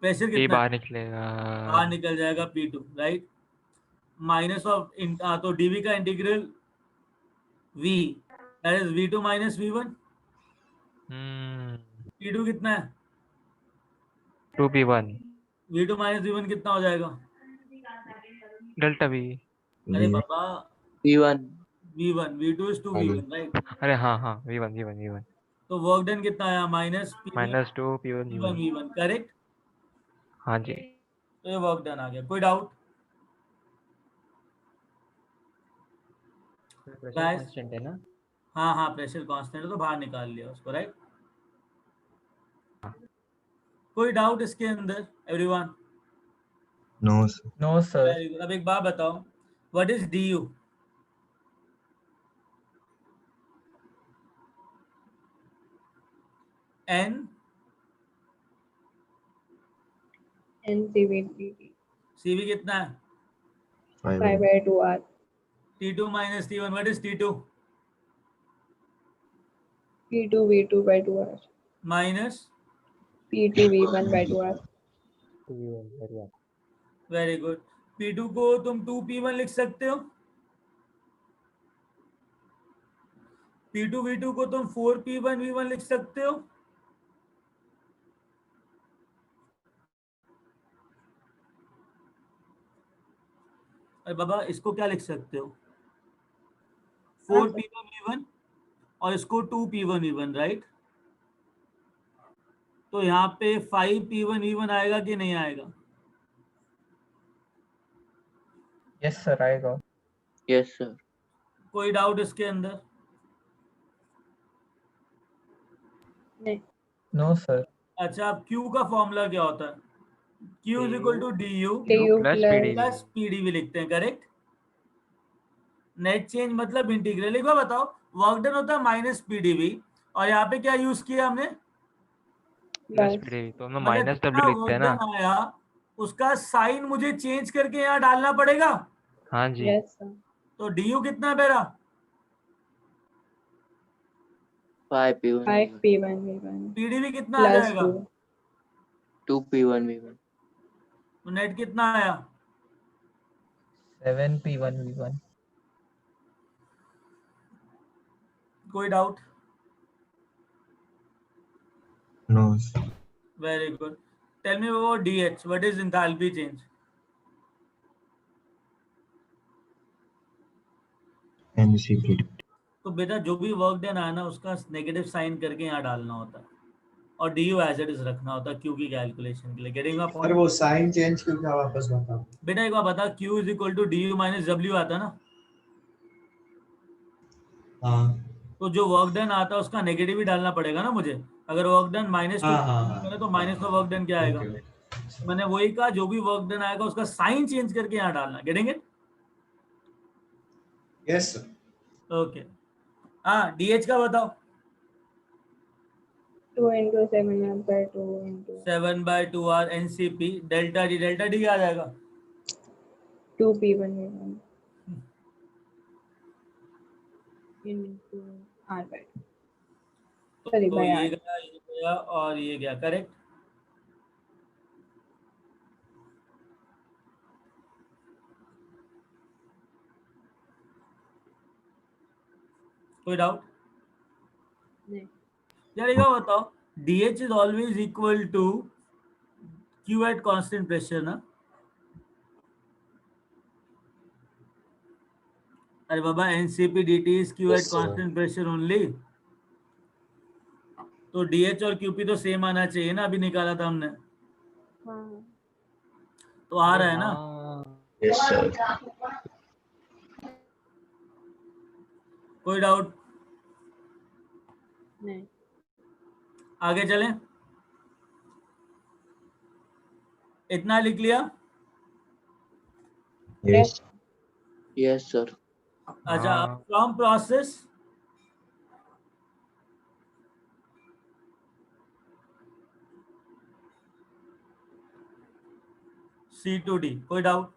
प्रेशर P कितना बाहर निकलेगा। बाहर निकल जाएगा P2, राइट? माइनस ऑफ तो dV का integral V, that is V2 minus V1। P2 कितना है? 2P1 V2 माइनस V1 कितना हो जाएगा? Delta V। अरे बाबा, V1 V1, V2 is 2V1, right? अरे हाँ V1। तो वर्क डन कितना आया? Minus minus 2P1 V1। V1, correct? हाँ जी। तो ये वर्क डन आ गया। कोई डाउट? कांस्टेंट है ना? हाँ, प्रेशर कांस्टेंट है तो बाहर निकाल लिया उसको, राइट? कोई डाउट इसके अंदर? Everyone? No sir. No sir. Very good. अब एक बात बताओ, what is D U? N NCVDT CV कितना है? 5/2R T2 minus T1, what is T2? P2V2/2R Minus P2V1/2R very good. P2 को तुम 2P1 लिख सकते हो, P2V2 को तुम 4P1V1 लिख सकते हो। अरे बाबा, इसको क्या लिख सकते हो? 4P1V1 और इसको 2P1V1, राइट? तो यहाँ पे 5P1V1 आएगा कि नहीं आएगा? यस सर, आएगा। Yes sir. कोई डाउट इसके अंदर? नहीं। No sir. अच्छा, अब Q का फॉर्मूला क्या होता है? Q is equal to DU plus plus PDV लिखते हैं, करेक्ट? नेट चेंज मतलब इंटीग्रल। एक बार बताओ, वर्क डन होता है माइनस PDV और यहाँ पे क्या यूज किया हमने? प्लस पीडीवी, तो हम लोग मतलब माइनस जितना डब्ल्यू लिखते हैं वर्क ना। डन आया उसका साइन मुझे चेंज करके यहाँ डालना पड़ेगा। हाँ जी। Yes sir. तो DU कितना है मेरा? 5P1 5P1V1 PDV कितना आ प्लस जाएगा? 2P1V1 तो नेट कितना आया? 7P1V1। कोई doubt? No. Very good. Tell me about DH, what is enthalpy change? NCP. तो बेटा जो भी वर्क डन आया ना उसका नेगेटिव साइन करके यहाँ डालना होता है और DU एज इट इज रखना होता है Q की कैलकुलेशन के लिए। गेटिंग माय पर पॉइंट? वो साइन चेंज क्यों क्या वापस बताओ। बेटा एक बार बता, Q is equal to DU माइनस W आता है ना, हाँ तो जो वर्क डन आता है उसका नेगेटिव ही डालना पड़ेगा ना मुझे। अगर वर्क डन -2 हाँ हाँ तो माइनस का वर्क डन क्या आएगा? ओके। मैंने वही कहा, जो भी वर्क डन आएगा उसका साइन चेंज करके यहाँ डालना। Getting it? Yes sir. Okay. हाँ, DH का बताओ। 2 into 7/2 into 7/2R NCP delta D क्या आ जाएगा? 2P1V1 into R/2। सॉरी तो बाय ये R। गया और ये गया, करेक्ट? कोई डाउट? नहीं। यार एक बात बताओ, DH is always equal to Q at constant pressure ना? अरे बाबा, NCP DT इज Q एट Yes, sir. Constant pressure only. तो DH और QP तो सेम आना चाहिए ना, अभी निकाला था हमने, हाँ। तो आ रहा है ना? Yes sir. कोई डाउट? नहीं। आगे चलें? इतना लिख लिया? Yes yes sir. अच्छा, फ्रॉम प्रोसेस C/D, कोई डाउट?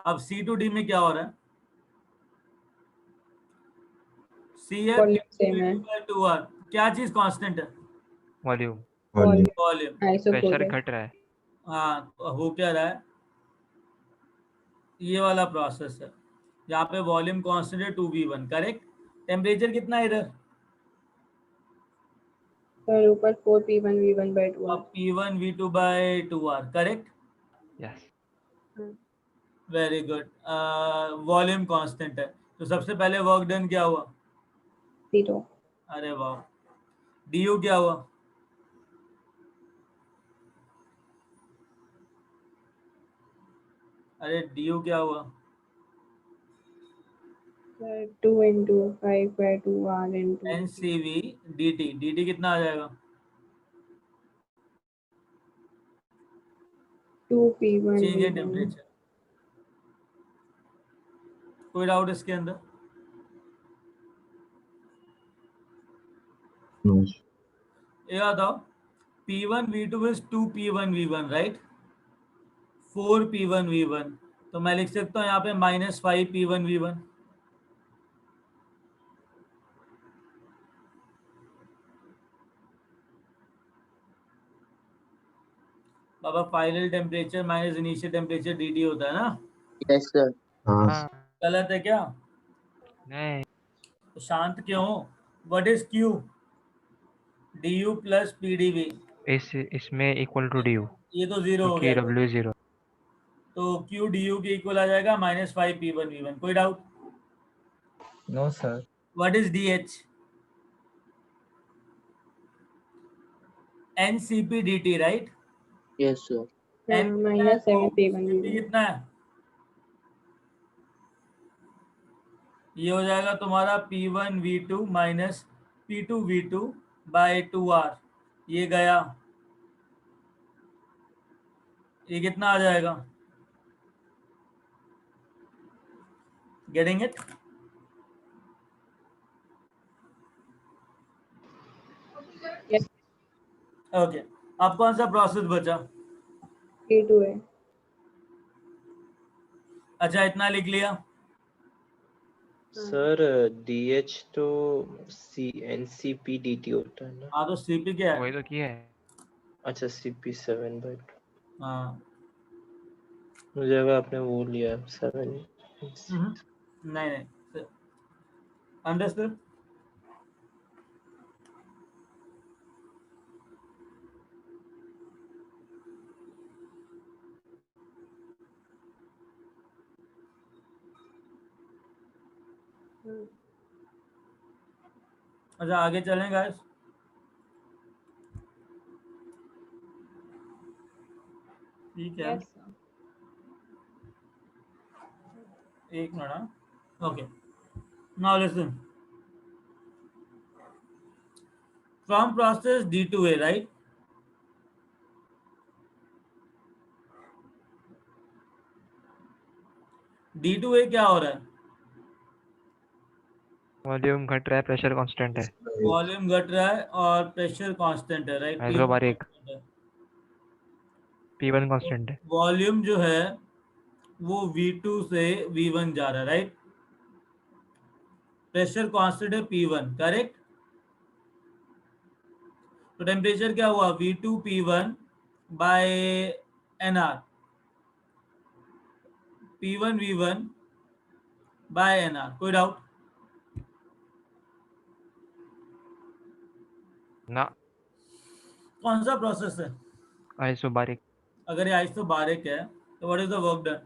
अब C/D में क्या हो रहा है? CF वॉल्यूम सेम है। 2R, क्या चीज कांस्टेंट है? वॉल्यूम। वॉल्यूम। Pressure isochoric. घट रहा है। हाँ, तो हो क्या रहा है? ये वाला प्रोसेस है, यहाँ पे वॉल्यूम कांस्टेंट है 2V1, करेक्ट? टेम्परेचर कितना है इधर? सर ऊपर 4P1V1/2R। P1V2/2R, correct? Yes. Very good. Volume constant है, तो सबसे पहले वर्क डन क्या हुआ? 0। अरे वाह। DU क्या हुआ? अरे DU क्या हुआ? Sir 2 into 5/2R into NCV DT कितना आ जाएगा? 2p1 change in v1 temperature. कोई डाउट इसके अंदर? No. ये बताओ, P1 V2 is 2P1 V1 right, 4P1 V1, तो मैं लिख सकता हूँ यहाँ पे -5P1 V1। बाबा final temperature minus initial temperature dt होता है ना? Yes sir. हाँ हाँ गलत है क्या? नहीं तो शांत क्यों हो? What is Q? du plus pdv। इसमें इक्वल टू ड्यू ये तो जीरो हो क्योंकि गया, W 0। तो Q du के इक्वल आ जाएगा -5P1 V1। कोई doubt? No sir. What is dh? ncp dt right. Yes sir. -7p1 v1 कितना है? ये हो जाएगा तुम्हारा P1 V2 minus P2 V2 bye 2R। ये गया, ये कितना आ जाएगा? Getting it? Yes, ओके, अब कौन सा प्रोसेस बचा? p2 है। अच्छा, इतना लिख लिया। सर DH तो NCP DT होता है ना? हाँ, तो CP क्या है? वही तो किया है। अच्छा CP7 बाय 2। हाँ, मुझे लगा आपने वो लिया 7। नहीं नहीं, अंडरस्टूड। अच्छा, आगे चलें गाइस। ठीक है, Yes, sir. एक minute. Okay, now listen, from process D2A right, D2A क्या हो रहा है? वॉल्यूम घट रहा है, प्रेशर कांस्टेंट है। वॉल्यूम घट रहा है और प्रेशर कांस्टेंट है राइट। आइसोबारिक P1 कांस्टेंट है। वॉल्यूम जो है वो V2 से V1 जा रहा है राइट। प्रेशर कांस्टेंट है P1 करेक्ट। तो टेम्परेचर क्या हुआ? V2 P1 by NR, P1 V1 by NR। कोई डाउट? ना, कौन सा प्रोसेस है? आइसोबारिक। अगर ये आइसोबारिक है तो what is the work done?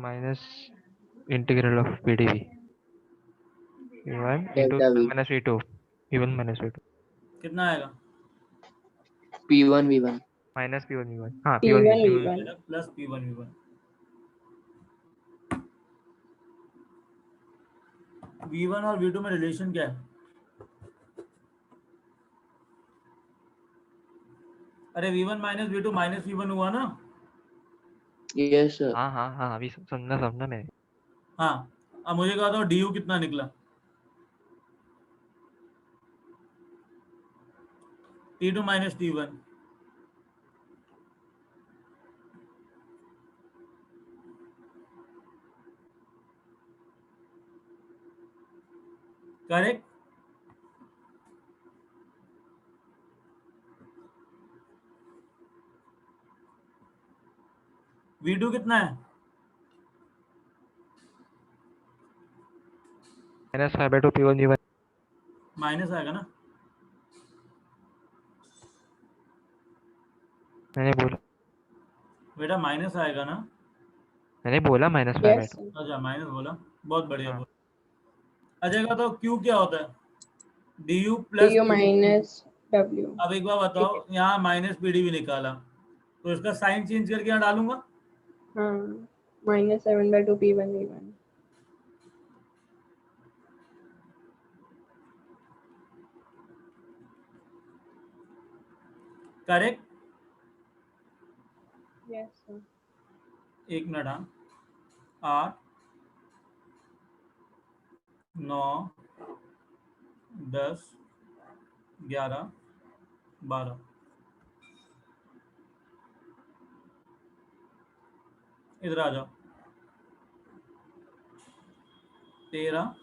Minus integral of PdV P1 into delta V minus V2 P1 minus V2 कितना आएगा? P1 V1 minus P1 V1। हाँ P1 p1 V1 v1 plus P1 V1। V1 और V2 में रिलेशन क्या है? अरे V1 minus V2 minus V1 हुआ ना? Yes sir. हाँ हाँ हाँ, अभी समझना मैंने। हाँ, अब मुझे कहा था du कितना निकला? T2 minus T1। Correct. V2 कितना है? -5/2 P1 V1। माइनस आएगा ना? मैंने बोला बेटा माइनस आएगा ना? -5/2। Yes, sir. अच्छा, माइनस बोला, बहुत बढ़िया हाँ। बोला। अच्छा, तो Q क्या होता है? du plus du minus w। अब एक बार बताओ, यहाँ माइनस PdV निकाला तो इसका साइन चेंज करके यहाँ डालूंगा। हाँ, -7/2 p1 v1। Correct. Yes, sir. एक मिनट, हाँ, 8 9 10 11 12, इधर आ जाओ, 13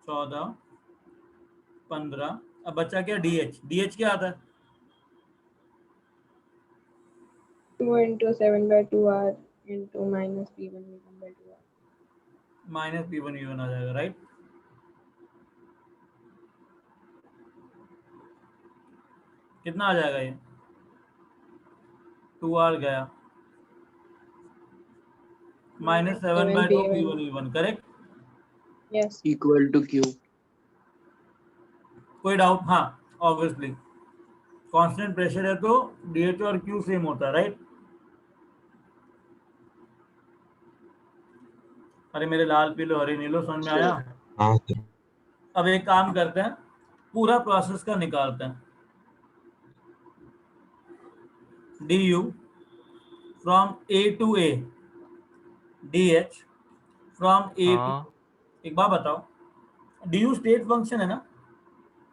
14 15। अब बच्चा क्या, DH क्या आता है? 2 into 7 by 2r into minus p1 v1 by 2r. Minus P1 आ जाएगा, राइट? कितना आ जाएगा ये? 2r गया, minus 7 by 2 P1 correct? Yes. Equal to Q. कोई डाउट? हाँ, ऑब्वियसली कांस्टेंट प्रेशर है तो DH और Q सेम होता है, राइट? अरे मेरे लाल पीलो हरे नीलो, समझ में आया? हाँ सर। अब एक काम करते हैं, पूरा प्रोसेस का निकालते हैं। du from A to A, dh from A to, हाँ एक बात बताओ, du स्टेट फंक्शन है ना?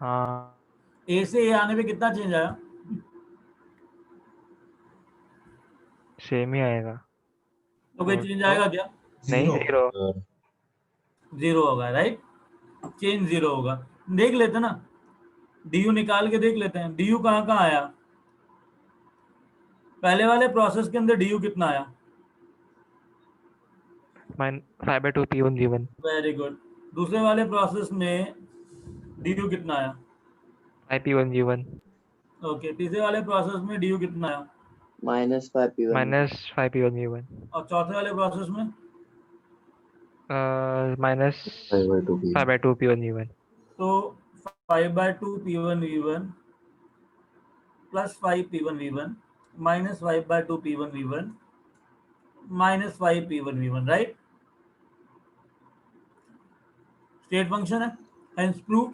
हाँ A से A आने पे कितना चेंज आया? सेम ही आएगा। तो कोई चेंज आएगा क्या? नहीं, जीरो। जीरो होगा, राइट? चेंज जीरो होगा। देख लेते ना, du निकाल के देख लेते हैं, du कहाँ कहाँ आया? पहले वाले प्रोसेस के अंदर du कितना आया? -5/2 P1 V1। Very good. दूसरे वाले प्रोसेस में du कितना आया? 5 P1 V1। ओके, तीसरे वाले प्रोसेस में du कितना आया? -5 P1. -5 P1 V1। और चौथे वाले प्रोसेस में -5/2 P1 V1। तो 5/2 P1 V1 plus 5 P1 V1 minus 5/2 P1 V1 minus 5 P1 V1, right? State function है, हेंस प्रूव।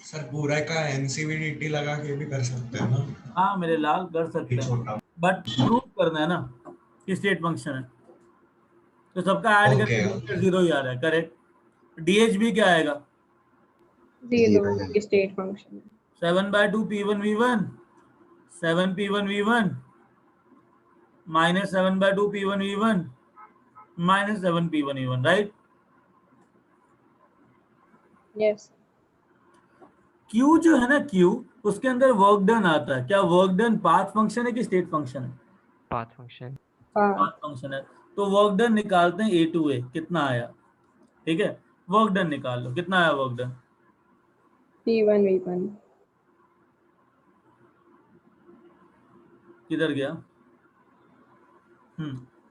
सर पूरा का एनसीवीडीटी लगा के भी कर सकते हैं ना? हाँ मेरे लाल, कर सकते हैं, बट प्रूव करना है ना कि स्टेट फंक्शन है, तो सबका ऐड करके जीरो ही आ रहा है, करेक्ट? DH भी क्या आएगा? 0 state function. 7/2 P1 V1 7 P1 V1 minus 7/2 P1 V1 minus 7 P1 V1, right? Yes. Q जो है ना, Q उसके अंदर वर्क डन आता है। क्या वर्क डन पाथ फंक्शन है कि स्टेट फंक्शन है? Path function. पाथ फंक्शन है, तो वर्क डन निकालते हैं A to A, कितना आया? ठीक है, वर्क डन निकाल लो, कितना आया वर्क डन? P1 V1। किधर गया?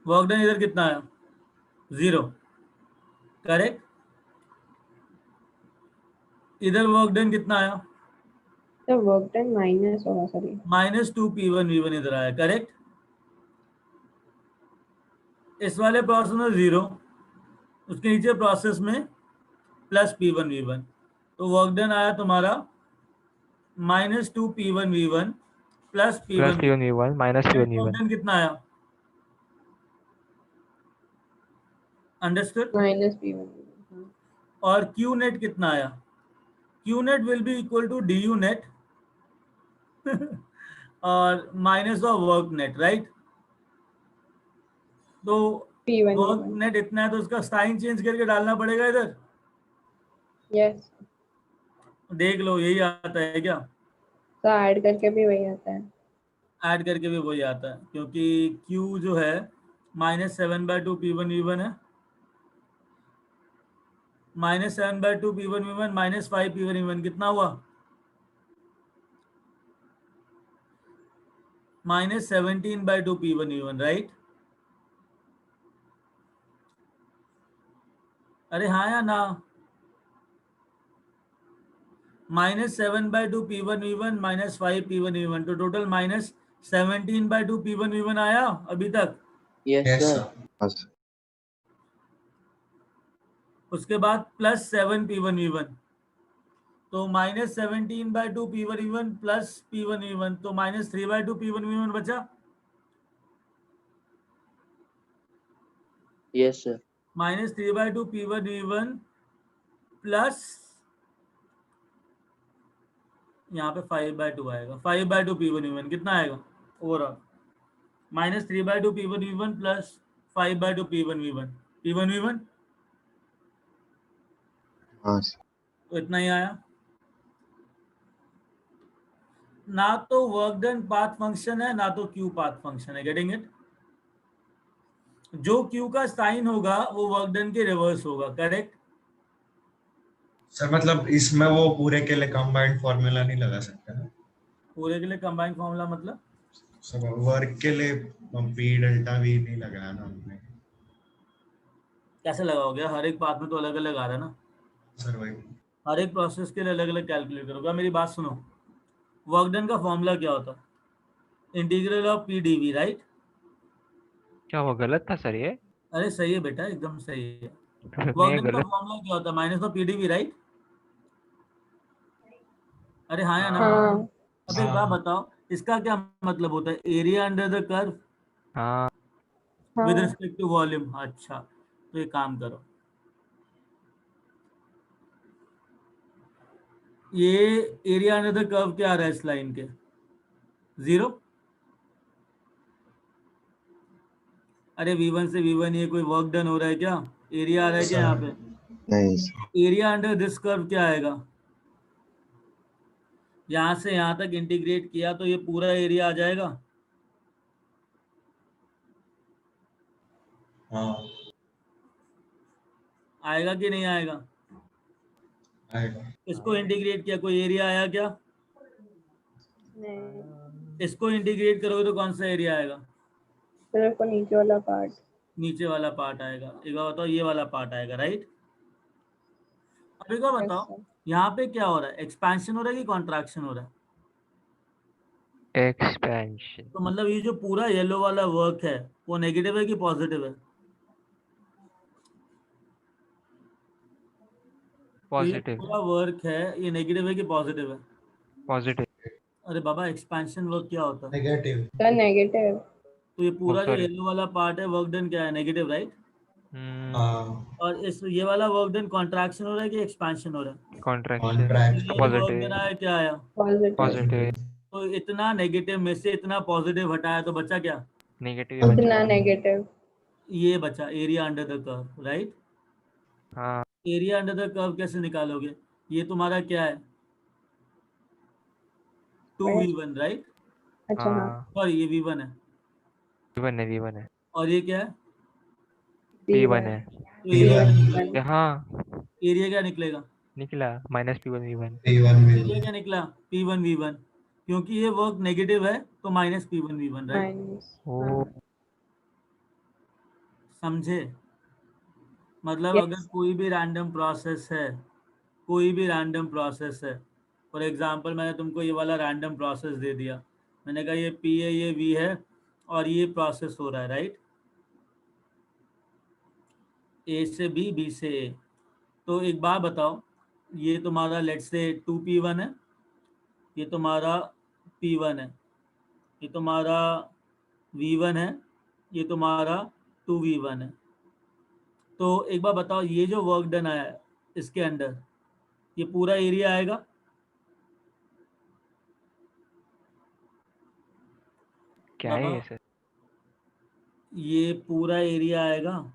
वर्क डन इधर कितना आया? 0, करेक्ट? इधर वर्क डन कितना आया? तो वर्क डन माइनस होगा, सॉरी, -2 P1 V1 इधर आया, करेक्ट? इस वाले प्रोसेस में 0, उसके नीचे प्रोसेस में प्लस P1 V1, तो वर्क डन आया तुम्हारा -2 P1 V1 plus P1 V1 minus P1 work V1। Done कितना आया? अंडरस्टूड? Minus P1। और Q नेट कितना आया? Q net will be equal to DU net और minus of work net, right? तो वर्क नेट इतना है तो उसका साइन चेंज करके डालना पड़ेगा इधर। यस। देख लो, यही आता है क्या? तो ऐड करके भी वही आता है। ऐड करके भी वही आता है, क्योंकि Q जो है -7/2 P1 V1 है, -7/2 P1 V1 -5 P1 V1 कितना हुआ? -17/2 P1 V1, राइट? अरे हाँ या ना? -7/2 P1 V1 -5 P1 V1, तो टोटल -17/2 P1 V1 आया अभी तक। Yes, sir. उसके बाद +7 P1 V1, तो -17/2 P1V1 प्लस P1V1, तो -3/2 P1V1 बचा। Yes, sir. -3/2 P1V1 प्लस यहाँ पे 5/2 आएगा। 5/2 P1V1 कितना आएगा overall? -3/2 P1V1 plus 5/2 P1V1। P1V1 हाँ सर। तो इतना ही आया ना। तो वर्क डन पाथ फंक्शन है, ना तो क्यू पाथ फंक्शन है। Getting it? जो क्यू का साइन होगा वो वर्क डन के रिवर्स होगा। करेक्ट? सर मतलब इसमें वो पूरे के लिए कंबाइंड फॉर्मूला नहीं लगा सकते ना? पूरे के लिए कंबाइंड फॉर्मूला मतलब सर वर्क के लिए पी डेल्टा वी नहीं लगाया ना हमने। कैसे लगाओगे? हर एक पाथ में तो अलग अलग आ रहा है ना। सर वही हर एक प्रोसेस के लिए अलग अलग कैलकुलेट करोगे। मेरी बात सुनो, वर्क डन का फॉर्मूला क्या होता है? Integral of P D V, right? क्या वो गलत था सर ये? अरे सही है बेटा, एकदम सही है। नहीं वर्क ये डन का गलत। फॉर्मूला क्या होता है? Minus of P D V, right? अरे हाँ या ना? हाँ अब एक बात बताओ, इसका क्या मतलब होता है? एरिया अंडर द कर्व हाँ विद हाँ रिस्पेक्ट टू वॉल्यूम। अच्छा, तो एक काम करो, ये एरिया अंडर द कर्व क्या आ रहा है इस लाइन के? 0। अरे V1 से V1 ये कोई वर्क डन हो रहा है क्या? एरिया आ रहा है क्या यहाँ पे? नहीं sir. Area under this curve क्या आएगा? यहाँ से यहाँ तक इंटीग्रेट किया तो ये पूरा एरिया आ जाएगा। हाँ आएगा कि नहीं आएगा? आएगा। इसको इंटीग्रेट किया, कोई एरिया आया क्या? नहीं, इसको इंटीग्रेट करोगे तो कौन सा एरिया आएगा? सिर्फ वो नीचे वाला पार्ट। नीचे वाला पार्ट आएगा। एक बार बताओ, ये वाला पार्ट आएगा, राइट? अब एक बार यस बताओ, सर। यहाँ पे क्या हो रहा है? एक्सपेंशन हो रहा है कि कॉन्ट्रैक्शन हो रहा है? एक्सपेंशन। तो मतलब ये जो पूरा येलो वाला वर्क है वो नेगेटिव है कि पॉजिटिव है? तो ये पॉजिटिव। पूरा वर्क है, ये नेगेटिव है कि पॉजिटिव है? पॉजिटिव। अरे बाबा, एक्सपेंशन वर्क क्या होता है? नेगेटिव। Sir negative. तो ये पूरा जो सॉरी। येलो वाला पार्ट है वर्क डन क्या है? Negative, right? हाँ और इस ये वाला वर्क डन कॉन्ट्रैक्शन हो रहा है कि एक्सपेंशन हो रहा है? कॉन्ट्रैक्शन। कॉन्ट्रैक्ट। तो ये जो वर्क पॉजिटिव। डन आया क्या आया? पॉजिटिव। पॉजिटिव। तो इतना नेगेटिव में से इतना पॉजिटिव हटाया तो बचा क्या? नेगेटिव बचा। इतना नेगेटिव। ये बचा area under the curve, right? हाँ एरिया अंडर द कर्व कैसे निकालोगे? ये तुम्हारा क्या है? 2V1, right? अच्छा हाँ। हाँ सॉरी, ये V1 है। V1 है V1 है और ये क्या है? P1 है। तो एरिया क्या P1 निकलेगा? हाँ एरिया क्या निकलेगा? निकला -P1 V1। P1 एरिया क्या निकला? P1V1। क्योंकि ये वर्क नेगेटिव है तो -P1V1, राइट? माइनस। ओ समझे? मतलब यस। अगर कोई भी रैंडम प्रोसेस है, कोई भी रैंडम प्रोसेस है, फॉर एग्जांपल मैंने तुमको ये वाला रैंडम प्रोसेस दे दिया, मैंने कहा ये P है, ये V है और ये प्रोसेस हो रहा है, राइट? A से B, B से A। तो एक बात बताओ, ये तुम्हारा लेट्स से 2P1 है, ये तुम्हारा P1 है, ये तुम्हारा V1 है, ये तुम्हारा 2V1 है। तो एक बार बताओ, ये जो वर्क डन आया है इसके अंदर ये पूरा एरिया आएगा? क्या है बाबा, ये सर? ये पूरा एरिया आएगा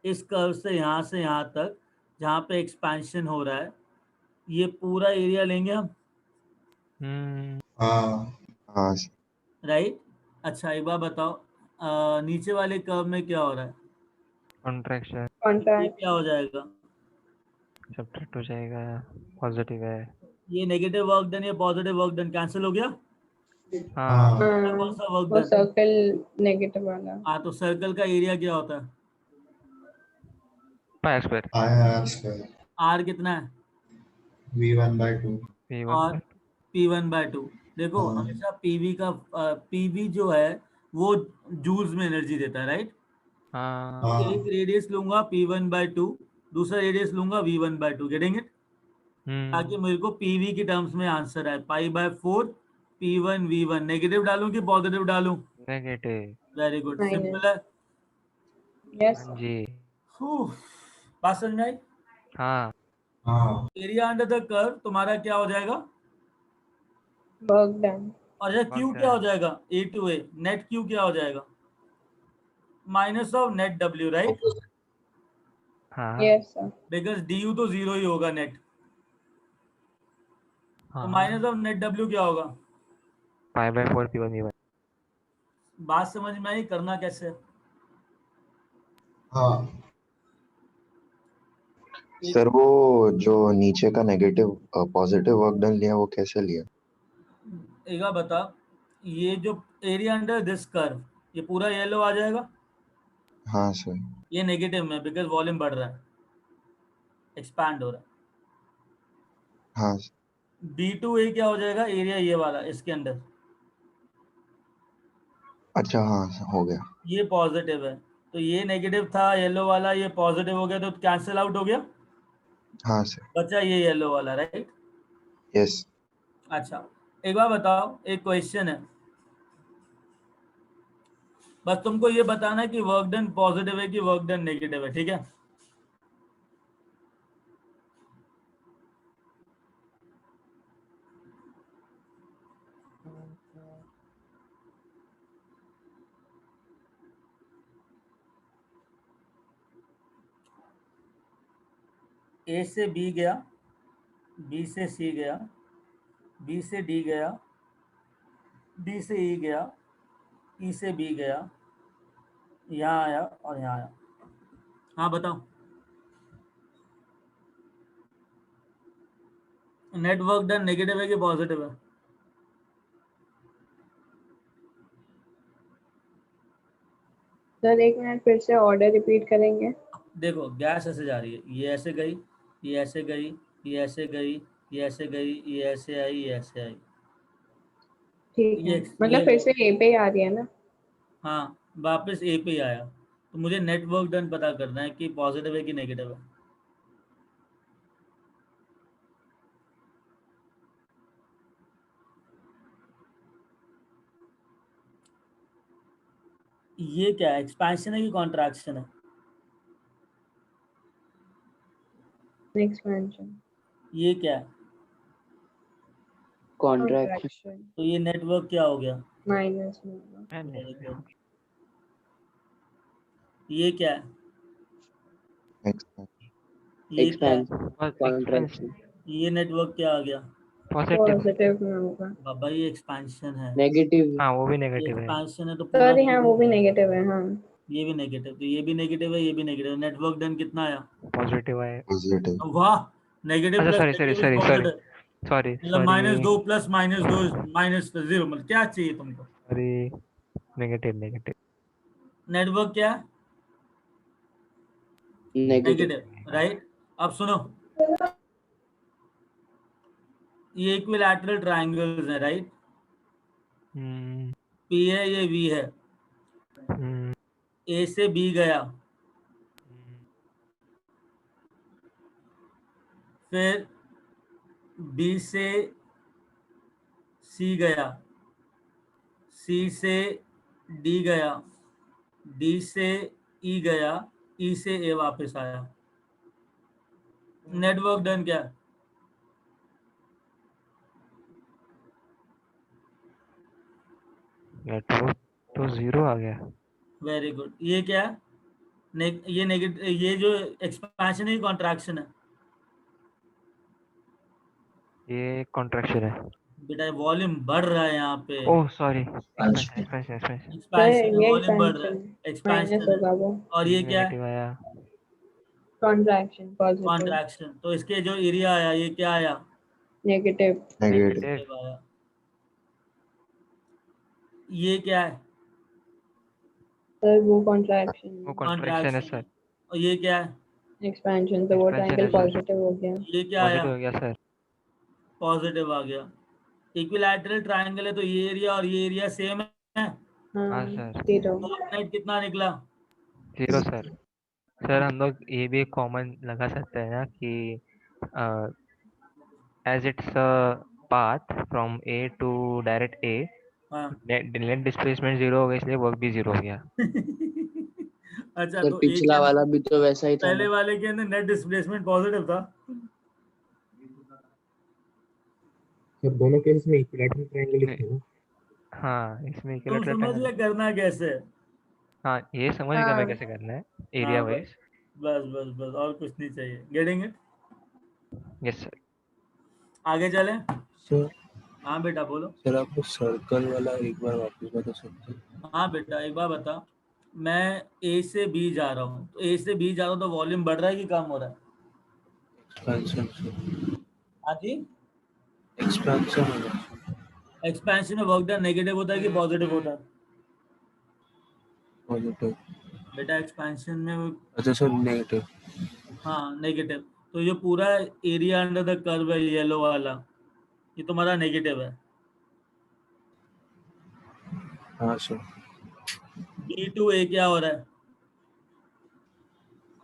इस कर्व से यहाँ तक जहाँ पे एक्सपेंशन हो रहा है, ये पूरा एरिया लेंगे हम, हाँ हाँ सर। राइट? अच्छा एक बार बताओ, नीचे वाले कर्व में क्या हो रहा है? कॉन्ट्रैक्शन। ये कॉन्ट्रैक्ट। क्या हो जाएगा? सब्ट्रैक्ट हो जाएगा। पॉजिटिव है। ये नेगेटिव वर्क डन, ये पॉजिटिव वर्क डन कैंसिल हो गया? हाँ कौन सा वर्क वो डन? सर्कल नेगेटिव वाला। हाँ, तो सर्कल का एरिया क्या होता है? Pi square. R square R कितना है? V1/2। P1 और P1/2। देखो हाँ। हमेशा PV का PV जो है वो जूल्स में एनर्जी देता है, राइट? हाँ एक रेडियस लूंगा P1/2, दूसरा रेडियस लूंगा V1/2। Getting it? ताकि मेरे को पीवी की टर्म्स में आंसर आए। π/4 P1 V1 नेगेटिव डालूं कि पॉजिटिव डालूं? Negative. Very good, Minus. Simple है। Yes. हाँ जी। बात समझ में आई? हाँ। हाँ एरिया अंडर द कर्व तुम्हारा क्या हो जाएगा? Work done. और ये क्यू Work क्या हो done. जाएगा? A to A, net Q क्या हो जाएगा? Minus of net W, right? हाँ Yes, sir. बिकॉज du तो जीरो ही होगा नेट, तो हाँ माइनस ऑफ नेट डब्ल्यू क्या होगा? π/4 P1 V1। बात समझ में आई? करना कैसे? हाँ सर वो जो नीचे का नेगेटिव पॉजिटिव वर्क डन लिया वो कैसे लिया? एक बार बता, ये जो एरिया अंडर दिस कर्व ये पूरा येलो आ जाएगा, हाँ सर। ये नेगेटिव में बिकॉज वॉल्यूम बढ़ रहा है, एक्सपैंड हो रहा है। हाँ B2A क्या हो जाएगा? एरिया ये वाला इसके अंदर, अच्छा हाँ हो गया। ये पॉजिटिव है, तो ये नेगेटिव था येलो वाला, ये पॉजिटिव हो गया तो कैंसिल आउट हो गया, हाँ सर। बचा ये येलो वाला, राइट? यस। अच्छा, एक बार बताओ, एक क्वेश्चन है, बस तुमको ये बताना है कि वर्क डन पॉजिटिव है कि वर्क डन नेगेटिव है, ठीक है? A से B गया, B से C गया, B से D गया, D से E गया, E से B गया, यहाँ आया और यहाँ आया। हाँ बताओ, नेटवर्क डन नेगेटिव है कि पॉजिटिव है? सर एक मिनट फिर से ऑर्डर रिपीट करेंगे? देखो गैस ऐसे जा रही है, ये ऐसे गई, ये ऐसे गई, ये ऐसे गई, ये ऐसे गई, ये ऐसे आई, ये ऐसे आई। ठीक है, ये मतलब फिर से ए पे ही आ रही है ना? हाँ, वापस ए पे ही आया, तो मुझे नेटवर्क डन पता करना है कि पॉजिटिव है कि नेगेटिव है। ये क्या है, एक्सपेंशन है कि कॉन्ट्रैक्शन है? एक्सपेंशन। ये क्या है? Contraction. तो ये नेटवर्क क्या हो गया? माइनस में होगा। Very good. ये क्या है? ये क्या है? Contraction. ये नेटवर्क क्या आ गया? पॉजिटिव में होगा। बाबा ये एक्सपेंशन है। Negative. हाँ वो भी ये नेगेटिव है। एक्सपेंशन है तो पूरा सर यहाँ वो भी नेगेटिव है। हाँ ये भी नेगेटिव, तो ये भी नेगेटिव है, ये भी नेगेटिव। नेटवर्क डन कितना आया? पॉजिटिव है। पॉजिटिव। वाह, नेगेटिव अच्छा plus sorry negative positive, sorry मतलब -2 प्लस -2 -0, मतलब क्या चाहिए तुमको? Sorry negative. नेटवर्क क्या है? Negative. राइट। अब सुनो, ये इक्विलैटरल ट्रायंगल्स हैं, राइट? P है, ये V है, A से B गया, फिर B से C गया, C से D गया, D से E गया, E से A वापस आया। नेटवर्क डन क्या है? नेटवर्क तो 0 आ गया। Very good. ये क्या है? ये नेगेटिव, ये जो एक्सपेंशन है कॉन्ट्रैक्शन है? ये कॉन्ट्रैक्शन है। बेटा वॉल्यूम बढ़ रहा है यहाँ पे। ओह सॉरी एक्सपेंशन, ये वॉल्यूम बढ़ रहा है, माइनस एक्सपेंशन होगा वो। और ये क्या है? नेगेटिव आया। Contraction positive. कॉन्ट्रैक्शन, तो इसके जो एरिया आया ये क्या आया? नेगेटिव। नेगेटिव। आया। ये क्या है? सर वो कॉन्ट्रैक्शन। वो कॉन्ट्रैक्शन है सर। और ये क्या है? एक्सपेंशन, तो वो ट्रायंगल पॉजिटिव हो गया। ये क्या आया? पॉजिटिव हो गया सर। पॉजिटिव आ गया। इक्विलैटरल ट्रायंगल है तो ये एरिया और ये एरिया सेम है। हाँ सर। नेट कितना निकला? 0 सर हम लोग ये भी कॉमन लगा सकते हैं ना कि as it's a path from A to direct A, हाँ net displacement 0 हो गया, इसलिए वर्क भी 0 हो गया. अच्छा सर तो एक पिछला वाला भी तो वैसा ही था पहले ना. वाले के अंदर नेट डिस्प्लेसमेंट पॉजिटिव था. सर दोनों केस में इक्विलैटरल ट्रायंगल ही था ना. हाँ, इसमें तुम इक्विलैटरल समझ ट्रायंगल. ले करना कैसे है. हाँ, ये समझ गया मैं हाँ कैसे करना है हाँ एरिया बस वाइज. बस बस बस और कुछ नहीं चाहिए. Getting it. Yes sir. आगे चले. सर हाँ बेटा बोलो. सर आप वो सर्कल वाला एक बार वापस बता सकते हैं. हाँ बेटा एक बार बता. मैं ए से बी जा रहा हूँ, तो ए से बी जा रहा हूँ तो वॉल्यूम बढ़ रहा है कि कम हो रहा है. Expansion sir. हाँ जी. एक्सपेंशन हो रहा है. एक्सपेंशन में वर्क डन नेगेटिव होता है कि पॉजिटिव होता है. पॉजिटिव. बेटा एक्सपेंशन में अच्छा सर नेगेटिव. हाँ नेगेटिव. तो ये पूरा एरिया अंडर द कर्व है येलो वाला, ये तुम्हारा नेगेटिव है. हाँ सर. बी टू ए क्या हो रहा है.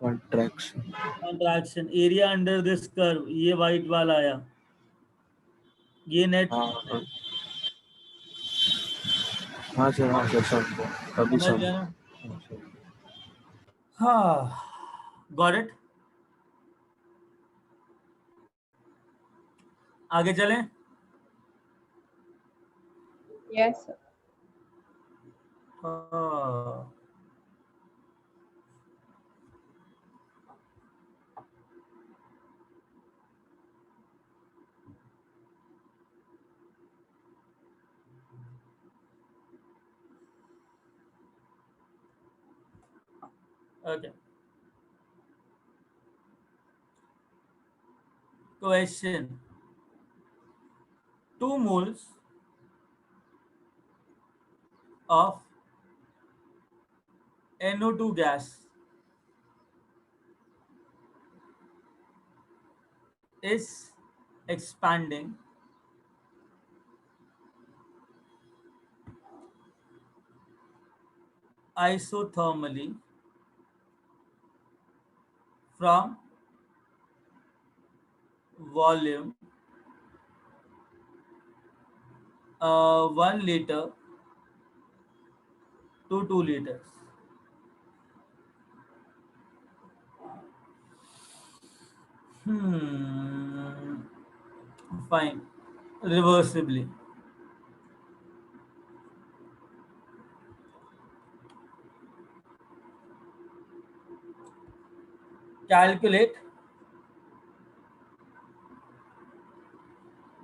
Contraction. Contraction. Area under this curve ये वाइट वाला आया, ये नेट. हाँ हाँ सर. हाँ सर समझ अभी समझ गया ना. समझ. हाँ गॉट इट. आगे चलें. yes sir. हाँ okay. Question. 2 moles of NO2 gas is expanding isothermally from volume 1 liter to 2 liters. Fine. Reversibly. Calculate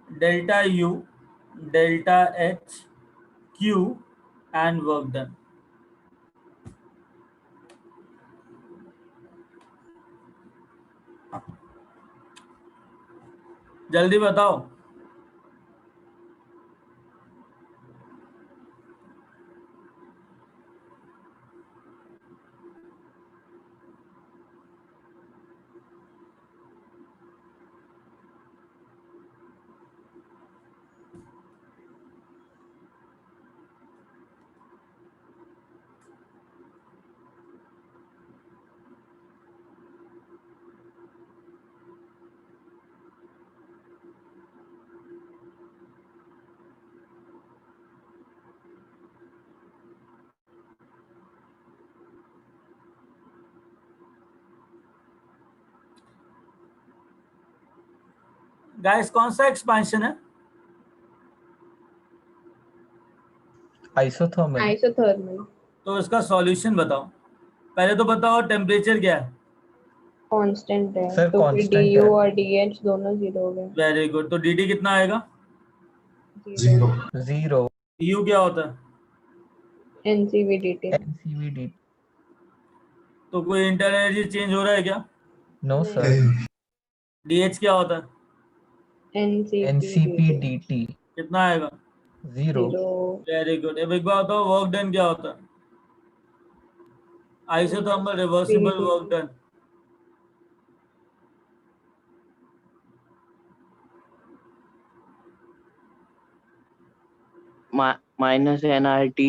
delta U, delta H, Q and work done. जल्दी बताओ. गाइस कौन सा एक्सपेंशन है. आइसोथर्मल. Isothermal. तो इसका सॉल्यूशन बताओ. पहले तो बताओ टेम्परेचर क्या है. कांस्टेंट है सर तो फिर कांस्टेंट du है. और dh दोनों जीरो हो गए. Very good. तो dt कितना आएगा. जीरो. 0. u क्या होता है. ncvdt. NCVD. तो कोई इंटरनल एनर्जी चेंज हो रहा है क्या. No sir. dh क्या होता है. NCPDT. कितना आएगा. 0. Very good. अब एक बार बताओ वर्क डन क्या होता है. Isothermal reversible work done. Minus nRT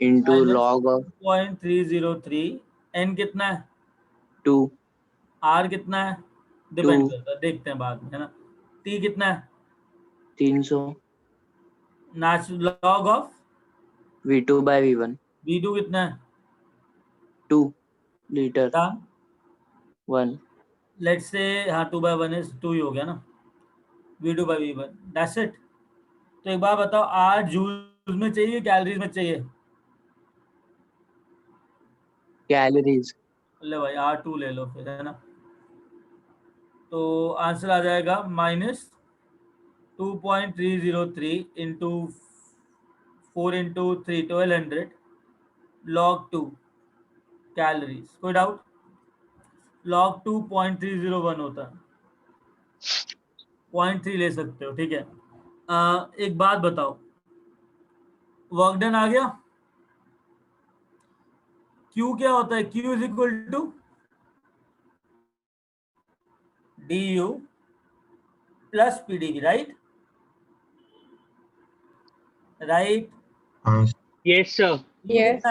into log of 0.303. n कितना है. 2. r कितना है. डिपेंड करता है, देखते हैं बाद में है ना. T कितना है? 300 log of V2 by V1 V2 कितना है? 2 लीटर Done. 1 लेट्स से हाँ 2/1 इज 2 ही हो गया ना, V2 by V1 that's it. तो एक बार बताओ, R जूल्स में चाहिए कैलोरीज में चाहिए? कैलोरीज। ले भाई R2 ले लो फिर, है ना। तो आंसर आ जाएगा -2.303 इंटू 4 इंटू 3 1200 log 2 कैलोरीज। कोई डाउट? log 2 0.301 होता है, 0.3 ले सकते हो, ठीक है। एक बात बताओ, वर्क डन आ गया? Q क्या होता है? Q is equal to DU plus PdV, right? Right. हाँ Yes, sir. Yes.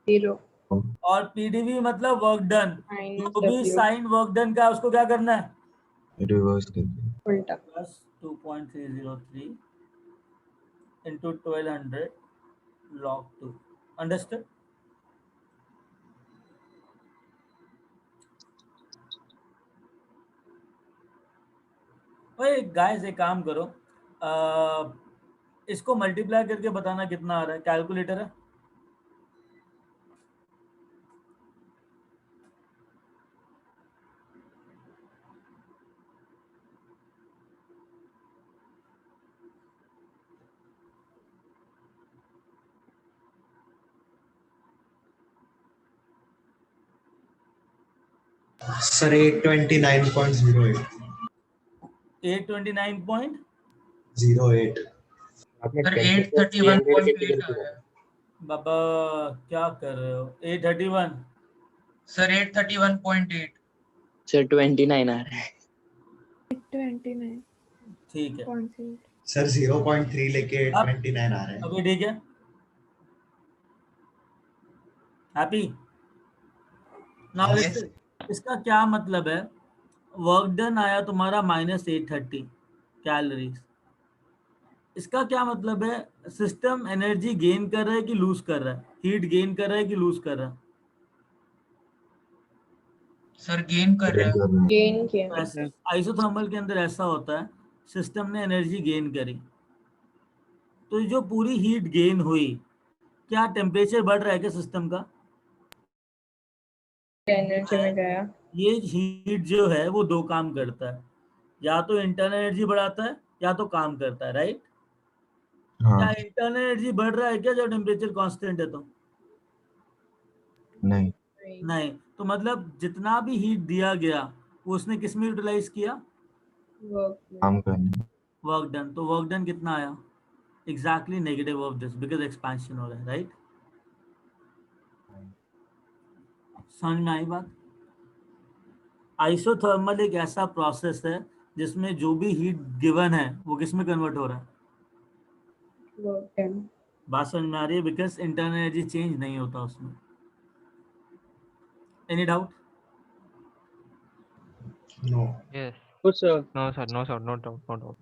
0 और PdV मतलब वर्क डन। minus जो भी W साइन वर्क डन का उसको क्या करना है? रिवर्स कर दिया। उल्टा। Plus 2.303 into 1200 log 2। अंडरस्टूड? ओए गाइस, एक काम करो, इसको मल्टीप्लाई करके बताना कितना आ रहा है। कैलकुलेटर है? सर 829.08 829.08। आपने सर calculator 831.8 आ रहा है। बाबा क्या कर रहे हो? 831। सर 831.8। सर 29 आ रहा है। 29 ठीक है, सर 0.3 लेके अब 829 आ रहे हैं। अभी ठीक है, हैप्पी नाउ हाँ, लिसन। इसका क्या मतलब है? वर्क डन आया तुम्हारा -830 कैलोरीज। इसका क्या मतलब है? सिस्टम एनर्जी गेन कर रहा है कि लूज कर रहा है? हीट गेन कर रहा है कि लूज कर रहा है? सर गेन कर रहा है। गेन किया। आइसोथर्मल के अंदर ऐसा होता है, सिस्टम ने एनर्जी गेन करी, तो जो पूरी हीट गेन हुई, क्या टेम्परेचर बढ़ रहा है क्या सिस्टम का? एनर्जी में गया। ये हीट जो है वो दो काम करता है, या तो इंटरनल एनर्जी बढ़ाता है या तो काम करता है, राइट? हाँ क्या इंटरनल एनर्जी बढ़ रहा है क्या जब टेम्परेचर कांस्टेंट है? तो नहीं नहीं। तो मतलब जितना भी हीट दिया गया वो उसने किस में यूटिलाइज किया? काम करने वर्क डन। तो वर्क डन कितना आया? Exactly negative of this, because expansion हो रहा है, राइट? समझ में आई बात? आइसोथर्मल एक ऐसा प्रोसेस है जिसमें जो भी हीट गिवन है वो किस में कन्वर्ट हो रहा है? बात समझ में आ रही है? बिकॉज इंटरनल एनर्जी चेंज नहीं होता उसमें। Any doubt? No Yes. Yes, sir. No, sir. No, sir. No doubt. No doubt.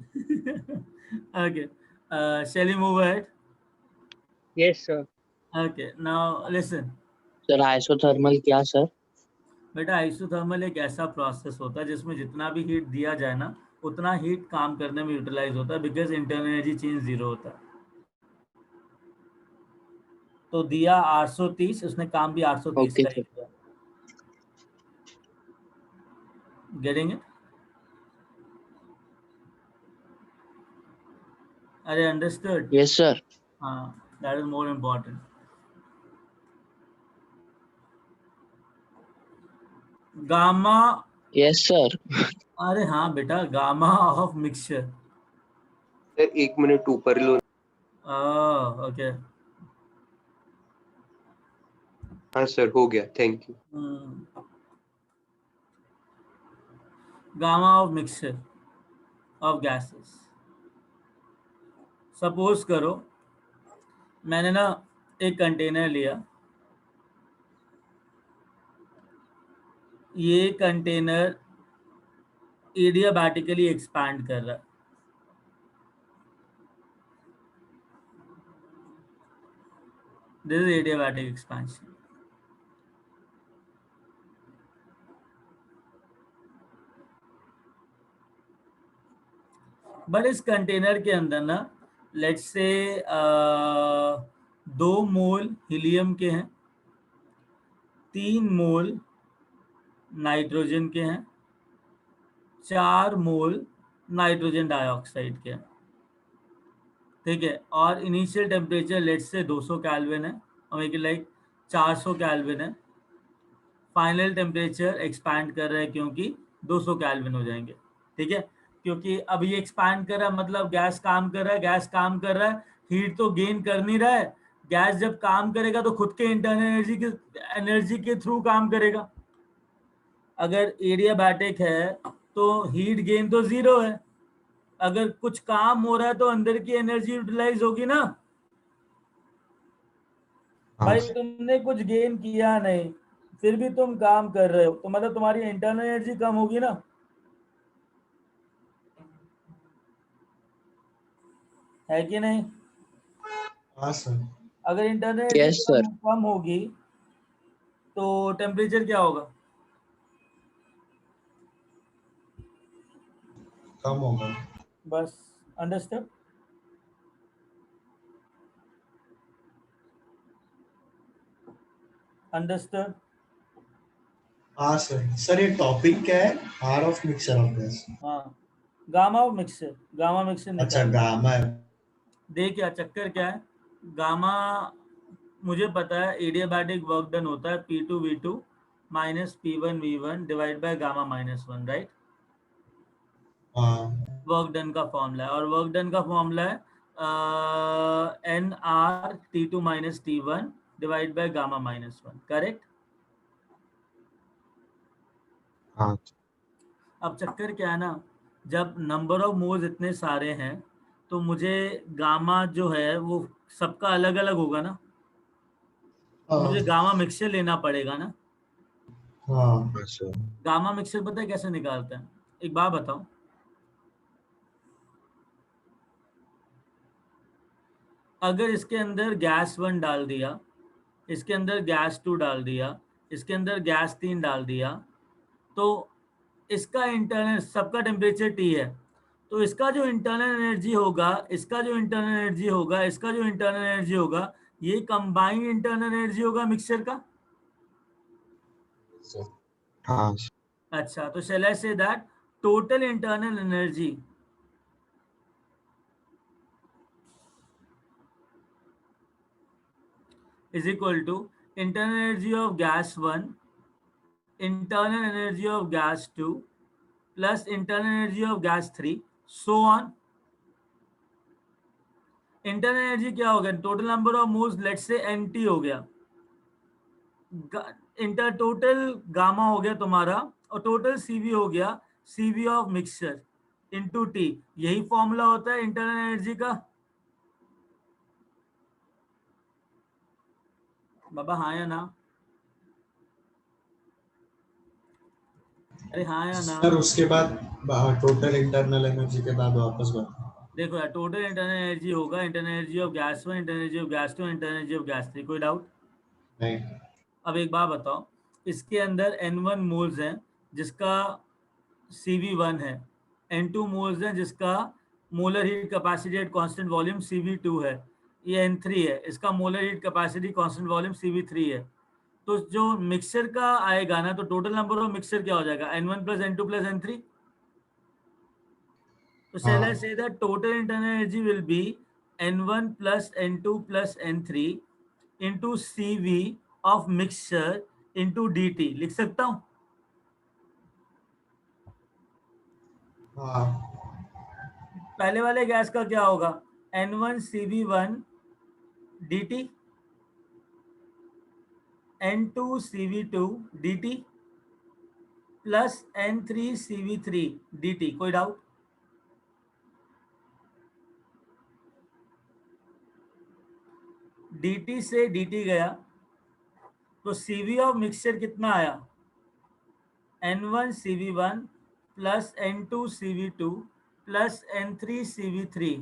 Okay, shall we move ahead? Yes, sir. Okay, now listen. Sir isothermal क्या सर? बेटा, आइसोथर्मल एक ऐसा प्रोसेस होता है जिसमें जितना भी हीट दिया जाए ना, उतना हीट काम करने में यूटिलाइज होता है, बिकॉज इंटरनल एनर्जी चेंज 0 होता है। तो दिया 830, उसने काम भी 830 ओके का ही सर। किया। Getting it? अरे अंडरस्टूड? Yes sir. हाँ, that is more important. Gamma, yes sir. अरे हाँ बेटा, gamma of mixture. Sir 1 minute ऊपर लो। ओके। हाँ सर, हो गया, thank you. Gamma of mixture of gases. Suppose करो मैंने ना एक कंटेनर लिया, ये कंटेनर एडियाबैटिकली एक्सपैंड कर रहा है। This is adiabatic expansion. But इस कंटेनर के अंदर ना लेट्स से 2 मोल हीलियम के हैं, 3 मोल नाइट्रोजन के हैं, 4 मोल नाइट्रोजन डाइऑक्साइड के हैं, ठीक है। और initial temperature let's say 200 kelvin है, और लाइक 400 केल्विन है। फाइनल टेम्परेचर एक्सपैंड कर रहा है क्योंकि 200 केल्विन हो जाएंगे, ठीक है। क्योंकि अब ये एक्सपैंड कर रहा है मतलब गैस काम कर रहा है, गैस काम कर रहा है, हीट तो गेन कर नहीं रहा है। गैस जब काम करेगा तो खुद के इंटरनल एनर्जी के थ्रू काम करेगा। अगर एडियाबैटिक है तो हीट गेन तो 0 है, अगर कुछ काम हो रहा है तो अंदर की एनर्जी यूटिलाइज होगी ना। भाई तुमने कुछ गेन किया नहीं फिर भी तुम काम कर रहे हो तो मतलब तुम्हारी इंटरनल एनर्जी कम होगी ना। है कि नहीं? हाँ सर। अगर इंटरनल Yes, sir. एनर्जी कम होगी तो टेम्परेचर क्या होगा? कम होगा। बस, अंडरस्टैंड? अंडरस्टैंड? हाँ सर। सर ये टॉपिक क्या है? R of mixture of gas. हाँ, gamma of mixture, gamma mixture अच्छा निकाल। गामा है। देख क्या चक्कर क्या है, गामा मुझे पता है एडियाबैटिक वर्क डन होता है P2V2 minus P1V1 divide by gamma -1, right. Work done का फॉर्मूला है, और वर्क डन का फॉर्मूला है NR T2 minus T1 divide by gamma -1, correct. हाँ अब चक्कर क्या है ना, जब नंबर ऑफ मोल्स इतने सारे हैं तो मुझे गामा जो है वो सबका अलग अलग होगा ना, तो मुझे गामा मिक्सचर लेना पड़ेगा ना। हाँ सर। गामा मिक्सचर पता है कैसे निकालते हैं? एक बात बताओ, अगर इसके अंदर गैस 1 डाल दिया, इसके अंदर गैस 2 डाल दिया, इसके अंदर गैस 3 डाल दिया, तो इसका इंटरनल, सबका टेम्परेचर T है, तो इसका जो इंटरनल एनर्जी होगा, इसका जो इंटरनल एनर्जी होगा, इसका जो इंटरनल एनर्जी होगा, ये कंबाइंड इंटरनल एनर्जी होगा मिक्सचर का। हाँ अच्छा, तो shall I say that total internal energy is equal to internal energy of gas 1, internal energy of gas 2 plus internal energy of gas 3, so on. Internal energy क्या हो गया? Total number of moles let's say NT हो गया, इंटर टोटल गामा हो गया तुम्हारा, और टोटल CV हो गया CV of mixture into T। यही फॉर्मूला होता है इंटरनल एनर्जी का। बाबा हाँ या ना? अरे हाँ या ना? सर उसके बाद टोटल इंटरनल एनर्जी के बाद वापस बता। देखो यार, टोटल इंटरनल एनर्जी होगा internal energy of gas 1, internal energy of gas 2, internal energy of gas 3। कोई डाउट? नहीं। अब एक बात बताओ, इसके अंदर N1 मोल्स हैं जिसका CV1 है, N2 मोल्स हैं जिसका molar heat capacity eight constant volume CV2 है, ये N3 है, इसका molar heat capacity constant volume CV3 है। तो जो मिक्सचर का आएगा ना, तो टोटल नंबर ऑफ मिक्सचर क्या हो जाएगा? N1 plus N2 plus N3। So shall I say that total internal energy will be N1 plus N2 plus N3 into CV of mixture into DT। लिख सकता हूँ? हाँ। पहले वाले गैस का क्या होगा? N1 CV1 DT, N2 CV2 DT plus N3 CV3 DT। कोई डाउट? DT से DT गया तो CV ऑफ मिक्सचर कितना आया? N1 CV1 plus N2Cv2 plus N3Cv3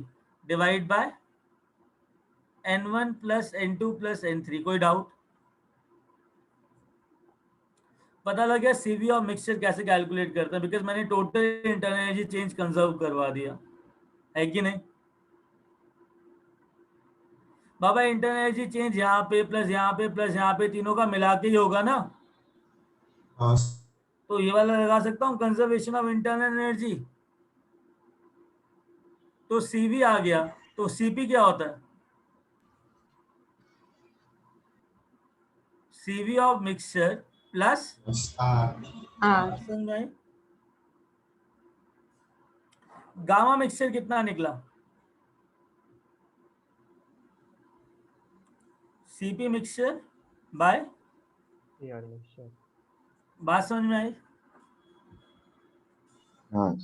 divide by N1 plus N2 plus N3। कोई डाउट? पता लग गया सीवी ऑफ मिक्सचर कैसे कैलकुलेट करते हैं, बिकॉज मैंने total internal energy change conserve करवा दिया है कि नहीं बाबा? इंटरनल एनर्जी चेंज यहाँ पे प्लस यहाँ पे प्लस यहाँ पे तीनों का मिला के ही होगा ना। हाँ तो ये वाला लगा सकता हूँ कंजर्वेशन ऑफ इंटरनल एनर्जी। तो सीवी आ गया, तो सीपी क्या होता है? CV of mixture plus gamma mixture कितना निकला? CP mixture by mixture. बात समझ में आई? हाँ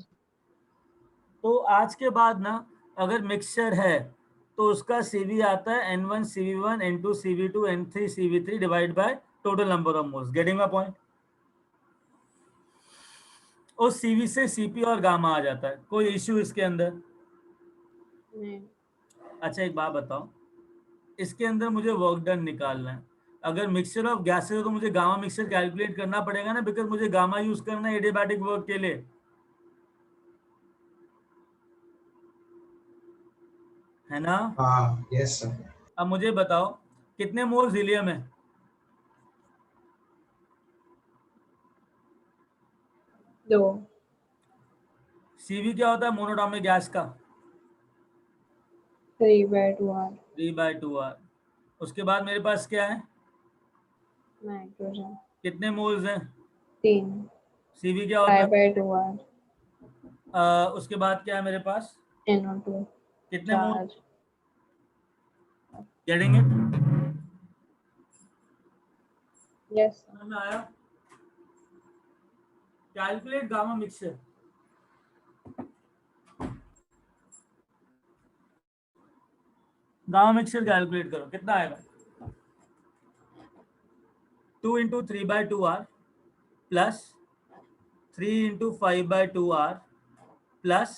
तो आज के बाद ना अगर मिक्सचर है तो उसका सीवी आता है N1 CV1 N2 CV2 N3 CV3 divide by total number of moles. Getting my point? उस सीवी से सीपी और गामा आ जाता है। कोई इश्यू इसके अंदर? नहीं। अच्छा एक बात बताओ, इसके अंदर मुझे वर्क डन निकालना है। अगर मिक्सचर ऑफ गैसेस है तो मुझे गामा मिक्सचर कैलकुलेट करना पड़ेगा ना, बिकॉज मुझे गामा यूज करना है एडियाबैटिक वर्क के लिए, है ना? हाँ यस सर। अब मुझे बताओ कितने मोल्स हीलियम है? 2। सीवी क्या होता है मोनोटॉमिक गैस का? 3/2R 3/2R। उसके बाद मेरे पास क्या है? नाइट्रोजन। कितने मोल्स हैं? 3 सीवी क्या होता है? 5/2R उसके बाद क्या है मेरे पास? NO2 कितने मोल? 4। Getting it? यस। समझ में आया? Calculate gamma mixture. Gamma mixture calculate करो, कितना आएगा? 2 × 3/2R plus 3 × 5/2R plus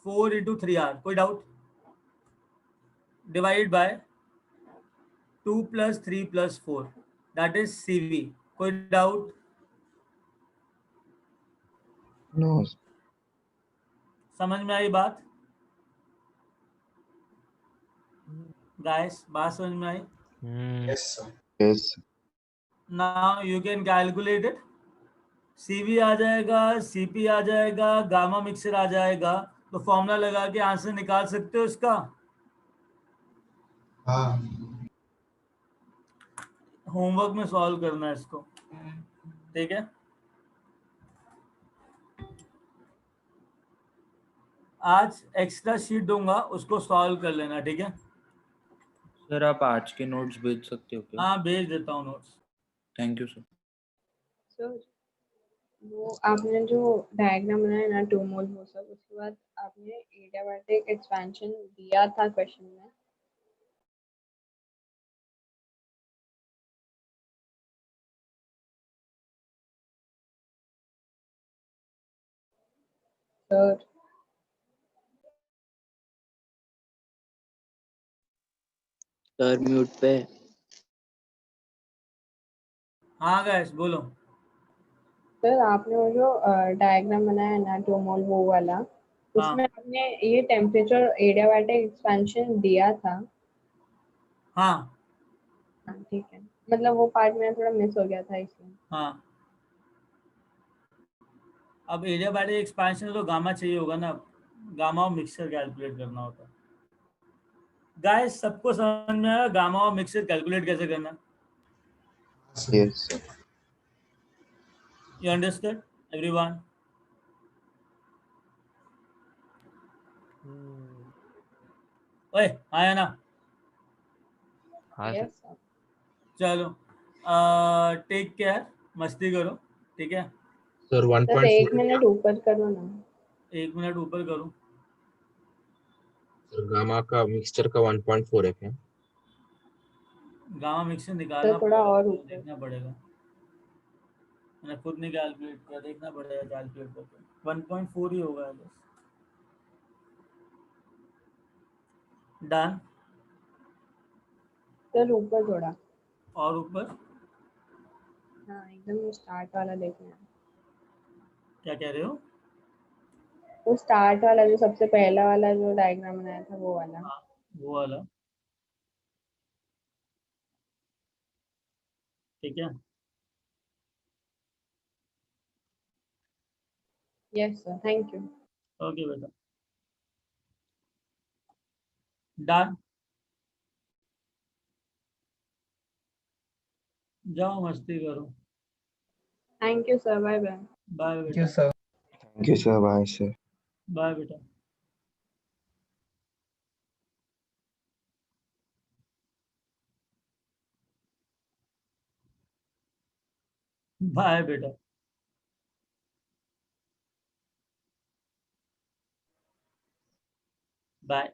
4 × 3R। कोई doubt? Divide by 2 + 3 + 4 that is CV। कोई डाउट? नो समझ में आई बात गाइस? बात समझ में आई? Yes sir. Yes now you can calculate it. CV आ जाएगा, CP आ जाएगा, गामा मिक्सचर आ जाएगा, तो फॉर्मूला लगा के आंसर निकाल सकते हो इसका। हाँ होमवर्क में सॉल्व करना है इसको, ठीक है? आज एक्स्ट्रा शीट दूंगा, उसको सॉल्व कर लेना, ठीक है? सर आप आज के नोट्स भेज सकते हो क्या? हाँ भेज देता हूँ notes. Thank you sir. Sir वो आपने जो डायग्राम बनाया ना 2 मोल वो सब, उसके बाद आपने एडियाबैटिक एक्सपेंशन दिया था क्वेश्चन में। सर सर म्यूट पे। हाँ गाइस बोलो। सर आपने वो जो डायग्राम बनाया ना 2 मोल वो वाला, उसमें आपने ये टेम्परेचर एडियाबैटिक एक्सपेंशन दिया था। हाँ ठीक है, मतलब वो पार्ट मेरा थोड़ा मिस हो गया था इसलिए। हाँ। अब एडियाबैटिक एक्सपेंशन तो गामा चाहिए होगा ना, गामा और मिक्सचर कैलकुलेट करना होता है। गाइस सबको समझ में आया गामा और मिक्सचर कैलकुलेट कैसे करना? Yes you understood everyone? ओए आया ना? हाँ यस सर। सर। चलो टेक केयर, मस्ती करो, ठीक है? सर सर 1 1.4 मिनट ऊपर करो ना। 1 मिनट ऊपर करो। सर गामा का मिक्सचर का 1.4 है क्या? गामा मिक्सचर सर निकालना थोड़ा पड़ेगा, और तो ऊपर। देखना पड़ेगा। मैंने खुद नहीं कैलकुलेट किया, देखना पड़ेगा कैलकुलेट करके। 1.4 ही होगा बस। डन। सर ऊपर थोड़ा, और ऊपर हाँ एकदम स्टार्ट वाला देखना है। क्या कह रहे हो? वो स्टार्ट वाला जो सबसे पहला वाला जो डायग्राम बनाया था वो वाला। हाँ वो वाला, ठीक है। Yes sir, thank you. Okay बेटा, डन। जाओ मस्ती करो। Thank you sir, bye bye. Bye thank you बेटा, sir. Thank you sir, bye sir. Bye बेटा। बाय बेटा। बाय।